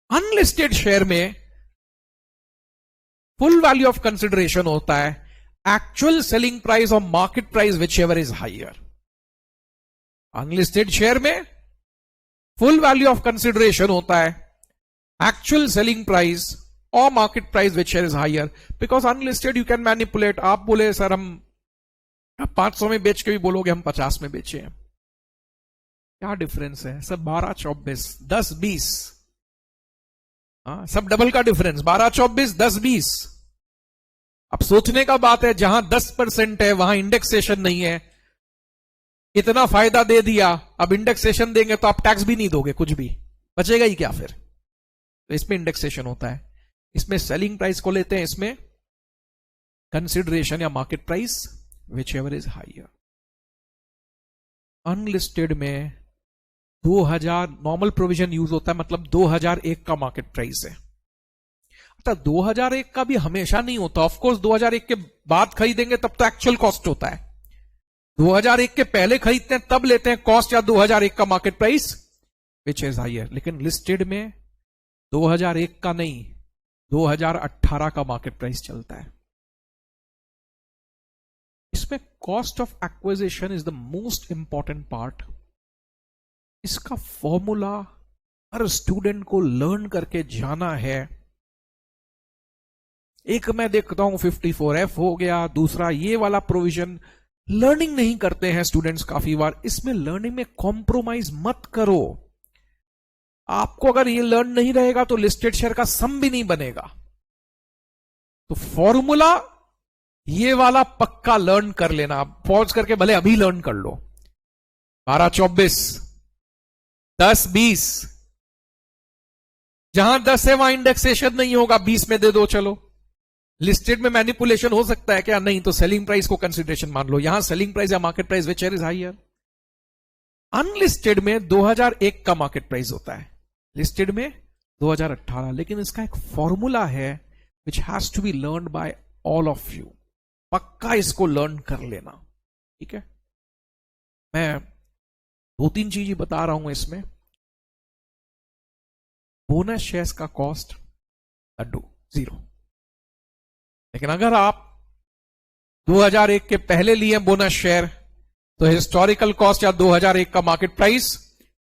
अनलिस्टेड शेयर में फुल वैल्यू ऑफ कंसिडरेशन होता है एक्चुअल सेलिंग प्राइस और market price, which ever is higher. Unlisted share में फुल वैल्यू ऑफ कंसिडरेशन होता है एक्चुअल सेलिंग प्राइस और market price, which ever is higher. Because unlisted you can manipulate. आप बोले sir हम 500 में बेच के भी बोलोगे हम 50 में बेचे हैं. क्या डिफरेंस है? सब 12, 24, 10, 20. सब डबल का डिफरेंस. 12, 24, 10, 20. अब सोचने का बात है, जहां 10% है वहां इंडेक्सेशन नहीं है. इतना फायदा दे दिया, अब इंडेक्सेशन देंगे तो आप टैक्स भी नहीं दोगे, कुछ भी बचेगा ही क्या फिर? तो इसमें इंडेक्सेशन होता है. इसमें सेलिंग प्राइस को लेते हैं, इसमें कंसिडरेशन या market price, whichever is higher. Unlisted में 2000 नॉर्मल प्रोविजन यूज होता है, मतलब 2001 का मार्केट प्राइस है. अच्छा, 2001 का भी हमेशा नहीं होता. ऑफ कोर्स 2001 के बाद खरीदेंगे तब तो एक्चुअल कॉस्ट होता है. 2001 के पहले खरीदते हैं तब लेते हैं कॉस्ट या 2001 का market price, which is higher. लेकिन लिस्टेड में 2001 का नहीं, 2018 का मार्केट प्राइस चलता है. इसमें cost of acquisition is the most important part. इसका फॉर्मूला हर स्टूडेंट को लर्न करके जाना है. एक मैं देखता हूं 54F हो गया, दूसरा ये वाला प्रोविजन. लर्निंग नहीं करते हैं स्टूडेंट्स काफी बार. इसमें लर्निंग में कॉम्प्रोमाइज मत करो. आपको अगर ये लर्न नहीं रहेगा तो लिस्टेड शेयर का सम भी नहीं बनेगा. तो फॉर्मूला ये वाला पक्का लर्न कर लेना. पॉज करके भले अभी लर्न कर लो. 12, 24, 10, 20. जहां 10 है वहां इंडेक्सेशन नहीं होगा, 20 में दे दो. चलो, लिस्टेड में मैनिपुलेशन हो सकता है क्या? नहीं. तो सेलिंग प्राइस को कंसिडरेशन मान लो. यहां सेलिंग प्राइस या market price, which is higher. Unlisted में 2001 का मार्केट प्राइस होता है, लिस्टेड में 2018. लेकिन इसका एक फॉर्मूला है which has to be learn by all of you. पक्का इसको लर्न कर लेना. ठीक है. मैं दो तीन चीज ही बता रहा हूं इसमें। बोनस शेयर्स का कॉस्ट लड्डू 0। लेकिन अगर आप 2001 के पहले लिए बोनस शेयर तो हिस्टोरिकल कॉस्ट या 2001 का market price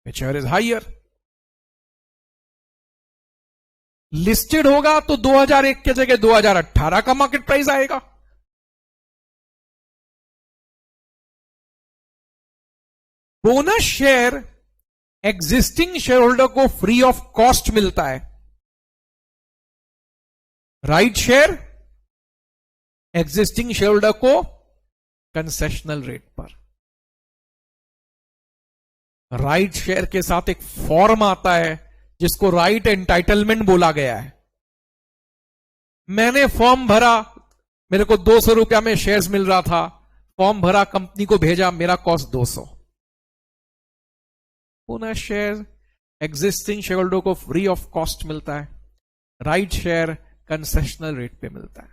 which is higher. Listed होगा तो 2001 के जगह 2018 का मार्केट प्राइस आएगा। Bonus share existing shareholder को फ्री ऑफ कॉस्ट मिलता है। Right share existing shareholder को कंसेशनल रेट पर। राइट शेयर के साथ एक फॉर्म आता है जिसको राइट एंटाइटलमेंट बोला गया है। मैंने फॉर्म भरा, मेरे को 200 रुपया में शेयर्स मिल रहा था, फॉर्म भरा, कंपनी को भेजा, मेरा cost 200। Bonus share existing shareholder को फ्री ऑफ कॉस्ट मिलता है। राइट शेयर कंसेशनल रेट पे मिलता है।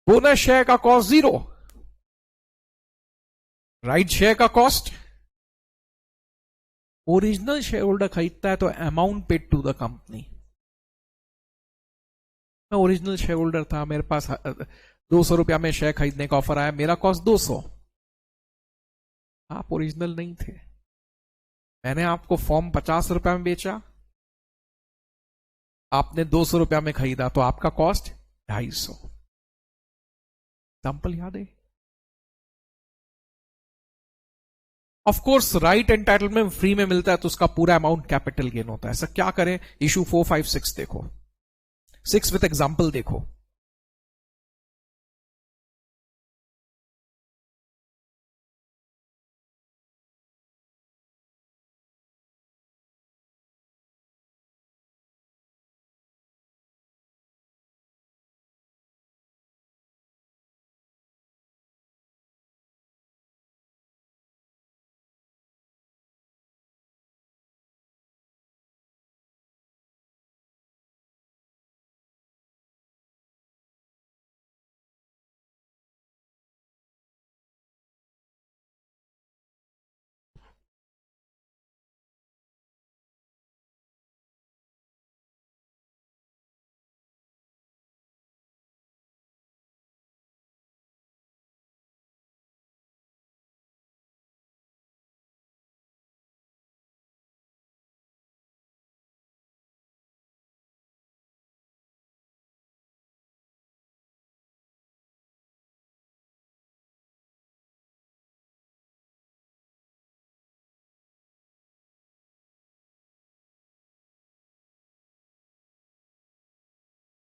बोनस शेयर का कॉस्ट 0, राइट शेयर का कॉस्ट। ओरिजिनल शेयर होल्डर खरीदता है तो amount paid to the company. मैं ओरिजिनल शेयर होल्डर था, मेरे पास 200 रुपया में शेयर खरीदने का ऑफर आया, मेरा कॉस्ट 200। आप ओरिजिनल नहीं थे, मैंने आपको फॉर्म 50 रुपया में बेचा, आपने 200 रुपया में खरीदा तो आपका कॉस्ट 250। एग्जाम्पल याद है? Of course right entitlement free में मिलता है तो उसका पूरा अमाउंट कैपिटल गेन होता है। ऐसा क्या करें? इशू 4, 5, 6 देखो, 6 विथ एग्जाम्पल देखो।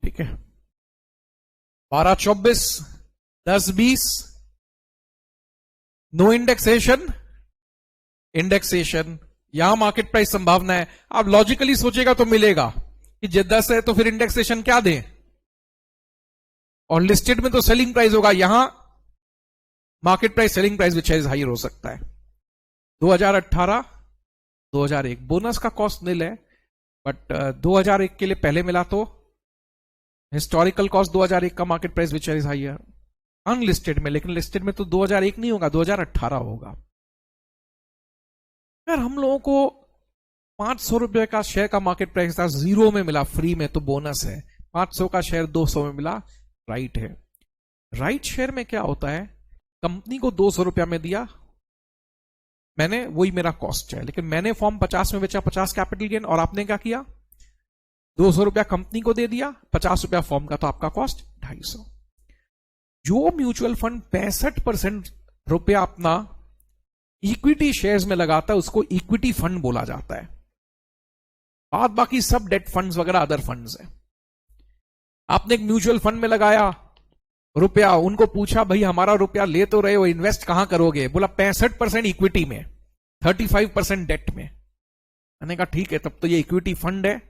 ठीक है, 12, 24, 10, 20, नो इंडेक्सेशन, इंडेक्सेशन, यहां मार्केट प्राइस संभावना है। आप लॉजिकली सोचेगा तो मिलेगा कि जब 10 है तो फिर इंडेक्सेशन क्या दें, और लिस्टेड में तो सेलिंग प्राइस होगा, यहां market price selling price which is higher हो सकता है। 2018, 2001 बोनस का कॉस्ट निल है, बट 2001 के लिए पहले मिला तो हिस्टोरिकल कॉस्ट 2001 का market price which is higher unlisted में, लेकिन लिस्टेड में तो 2001 नहीं होगा, 2018 होगा। अगर हम लोगों को 500 रुपए का शेयर का मार्केट प्राइस था, 0 में मिला फ्री में तो बोनस है। 500 का शेयर 200 में मिला, राइट है। राइट शेयर में क्या होता है, कंपनी को 200 रुपया में दिया मैंने, वही मेरा कॉस्ट है, लेकिन मैंने फॉर्म 50 में बेचा, 50 कैपिटल गेन, और आपने क्या किया, 200 रुपया कंपनी को दे दिया, 50 रुपया फॉर्म का, तो आपका कॉस्ट 250। जो म्यूचुअल फंड 65% रुपया अपना इक्विटी शेयर्स में लगाता है उसको इक्विटी फंड बोला जाता है। बाद बाकी सब डेट फंड्स वगैरह अदर फंड्स है। आपने एक म्यूचुअल फंड में लगाया रुपया, उनको पूछा भाई हमारा रुपया ले तो रहे हो, इन्वेस्ट कहां करोगे? बोला 65% इक्विटी में, 35% डेट में। मैंने कहा ठीक है, तब तो ये इक्विटी फंड है।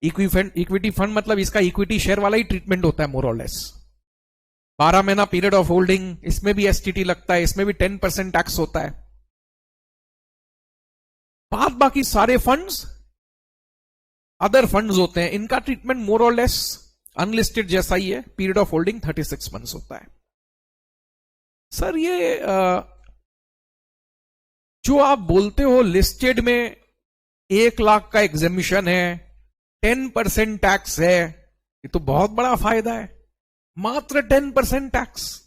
इक्विटी फंड मतलब इसका इक्विटी शेयर वाला ही ट्रीटमेंट होता है मोर और लेस। 12 महीना पीरियड ऑफ होल्डिंग, इसमें भी एसटीटी लगता है, इसमें भी 10% टैक्स होता है। बाद बाकी सारे फंड्स अदर फंड्स होते हैं, इनका ट्रीटमेंट मोर और लेस अनलिस्टेड जैसा ही है। पीरियड ऑफ होल्डिंग 36 मंथ्स होता है। सर ये जो आप बोलते हो लिस्टेड में 1 लाख का एग्जामिशन है, 10% टैक्स है, ये तो बहुत बड़ा फायदा है, मात्र 10% टैक्स।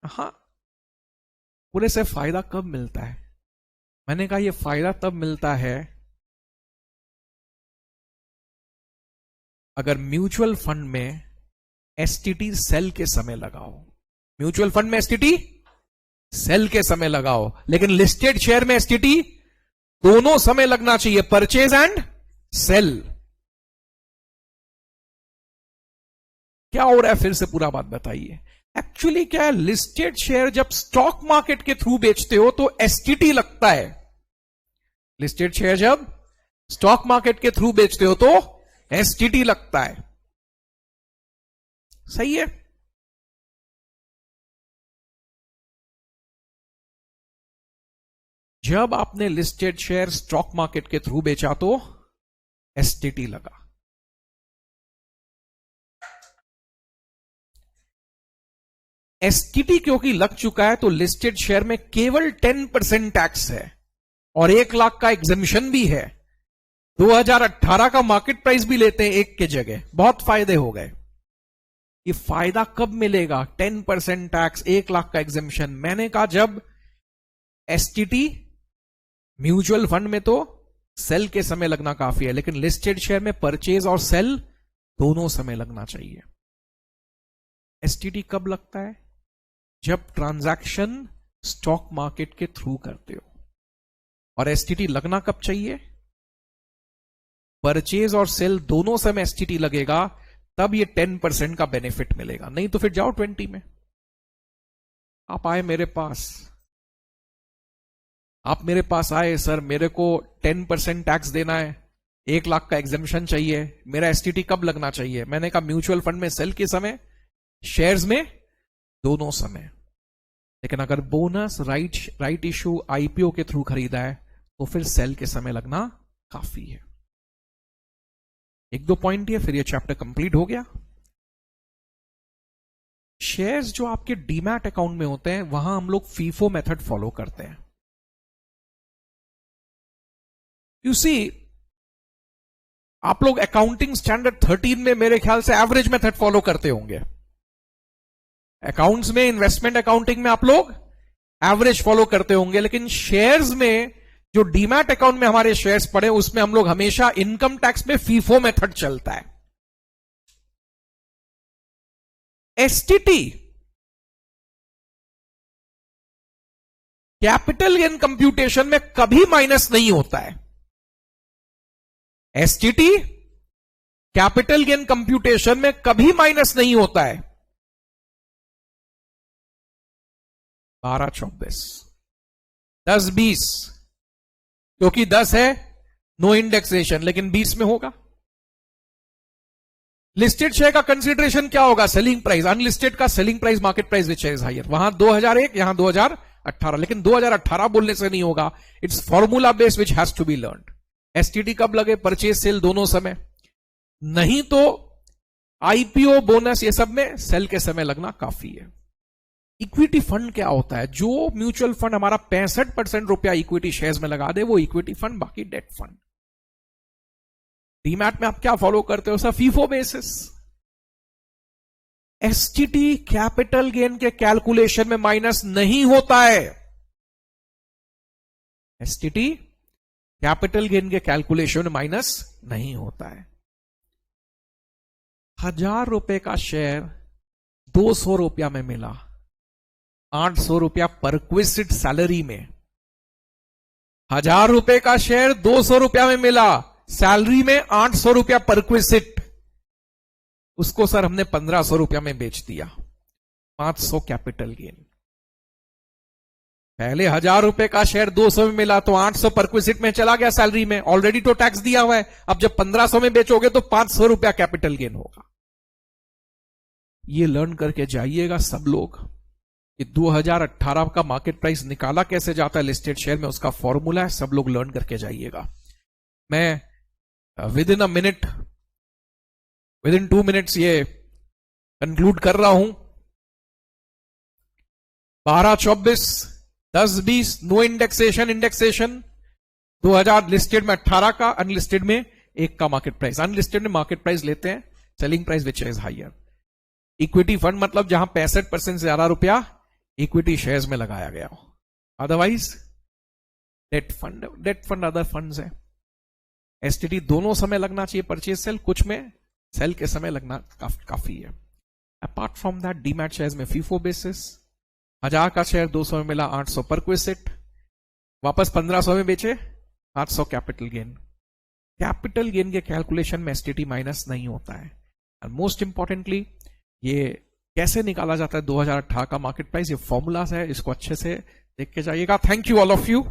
हाँ, पूरे से फायदा कब मिलता है? मैंने कहा यह फायदा तब मिलता है अगर म्यूचुअल फंड में एसटीटी सेल के समय लगाओ। म्यूचुअल फंड में एसटीटी सेल के समय लगाओ, लेकिन लिस्टेड शेयर में एसटीटी दोनों समय लगना चाहिए, परचेज एंड सेल। क्या हो रहा है, फिर से पूरा बात बताइए। एक्चुअली क्या है, लिस्टेड शेयर जब स्टॉक मार्केट के थ्रू बेचते हो तो एसटीटी लगता है। लिस्टेड शेयर जब स्टॉक मार्केट के थ्रू बेचते हो तो एसटीटी लगता है। सही है? जब आपने लिस्टेड शेयर स्टॉक मार्केट के थ्रू बेचा तो एसटीटी लगा। एसटीटी क्योंकि लग चुका है तो लिस्टेड शेयर में केवल 10% टैक्स है और 1 लाख का एग्जेम्पशन भी है। 2018 का मार्केट प्राइस भी लेते हैं एक के जगह, बहुत फायदे हो गए। ये फायदा कब मिलेगा? 10% टैक्स, 1 लाख का एग्जेम्पशन। मैंने कहा जब एसटीटी म्यूचुअल फंड में तो सेल के समय लगना काफी है, लेकिन लिस्टेड शेयर में परचेज और सेल दोनों समय लगना चाहिए। एसटीटी कब लगता है? जब ट्रांजैक्शन स्टॉक मार्केट के थ्रू करते हो। और एसटीटी लगना कब चाहिए? परचेज और सेल दोनों समय एसटीटी लगेगा, तब ये 10% का बेनिफिट मिलेगा। नहीं तो फिर जाओ 20 में। आप आए मेरे पास, आप मेरे पास आए, सर मेरे को 10% टैक्स देना है, 1 लाख का एग्जेम्पशन चाहिए, मेरा एसटीटी कब लगना चाहिए? मैंने कहा म्यूचुअल फंड में सेल के समय, शेयर्स में दोनों समय। लेकिन अगर बोनस, राइट इशू, आईपीओ के थ्रू खरीदा है तो फिर सेल के समय लगना काफी है। 1-2 पॉइंट है, फिर ये चैप्टर कंप्लीट हो गया। शेयर्स जो आपके डीमैट अकाउंट में होते हैं वहां हम लोग फीफो मेथड फॉलो करते हैं। यू सी, आप लोग अकाउंटिंग स्टैंडर्ड 13 में मेरे ख्याल से एवरेज मेथड फॉलो करते होंगे। अकाउंट्स में, इन्वेस्टमेंट अकाउंटिंग में आप लोग एवरेज फॉलो करते होंगे, लेकिन शेयर्स में जो डीमैट अकाउंट में हमारे शेयर्स पड़े उसमें हम लोग हमेशा इनकम टैक्स में फीफो मेथड चलता है। एसटीटी कैपिटल गेन कंप्यूटेशन में कभी माइनस नहीं होता है। एसटीटी कैपिटल गेन कंप्यूटेशन में कभी माइनस नहीं होता है। 12-24, 10-20, क्योंकि 10 है नो इंडेक्सेशन, लेकिन 20 में होगा। लिस्टेड शेयर का कंसीडरेशन क्या होगा? Selling price. अनलिस्टेड का selling price, market price which is higher. वहां 2001, यहां 2018, लेकिन 2018 बोलने से नहीं होगा। It's formula base which has to be learn. STT कब लगे? परचेज सेल दोनों समय। नहीं तो आईपीओ, बोनस, ये सब में सेल के समय लगना काफी है। इक्विटी फंड क्या होता है? जो म्यूचुअल फंड हमारा 65% रुपया इक्विटी शेयर्स में लगा दे वो इक्विटी फंड, बाकी डेट फंड। डीमैट में आप क्या फॉलो करते हो sir? FIFO basis. STT capital gain के कैलकुलेशन में माइनस नहीं होता है। एसटीटी कैपिटल गेन के कैलकुलेशन में माइनस नहीं होता है। 1000 रुपए का शेयर 200 रुपया में मिला, 800 रुपया परक्विजिट सैलरी में। 1000 रुपए का शेयर 200 रुपया में मिला, सैलरी में 800 रुपया परक्विजिट। उसको सर हमने 1500 रुपया में बेच दिया, 500 कैपिटल गेन। पहले 1000 रुपए का शेयर 200 में मिला तो 800 परक्विजिट में चला गया, सैलरी में ऑलरेडी तो टैक्स दिया हुआ है। अब जब 1500 में बेचोगे तो 500 रुपया कैपिटल गेन होगा। ये लर्न करके जाइएगा सब लोग कि 2018 का मार्केट प्राइस निकाला कैसे जाता है लिस्टेड शेयर में, उसका फॉर्मूला है, सब लोग लर्न करके जाइएगा। मैं विद इन 2 मिनट्स ये कंक्लूड कर रहा हूं। 12-24 10-20 नो इंडेक्सेशन, इंडेक्सेशन 2000 लिस्टेड में 18 का, अनलिस्टेड में 1 का मार्केट प्राइस। अनलिस्टेड में मार्केट प्राइस लेते हैं, selling price which is higher. Equity fund मतलब जहां 65% से ज्यादा रुपया इक्विटी शेयर्स में लगाया गया हो। Otherwise debt fund other funds है। एसटीटी दोनों समय लगना चाहिए परचेज सेल, कुछ में सेल के समय लगना काफी है। Apart from that demat shares में फीफो बेसिस, 1000 का शेयर 200 में मिला 800 पर क्विसिट, वापस 1500 में बेचे 800 कैपिटल गेन। कैपिटल गेन के कैलकुलेशन में एसटीटी माइनस नहीं होता है। और मोस्ट इंपॉर्टेंटली ये कैसे निकाला जाता है 2018 का मार्केट प्राइस, ये फॉर्मूलाज है, इसको अच्छे से देख के जाइएगा। Thank you all of you.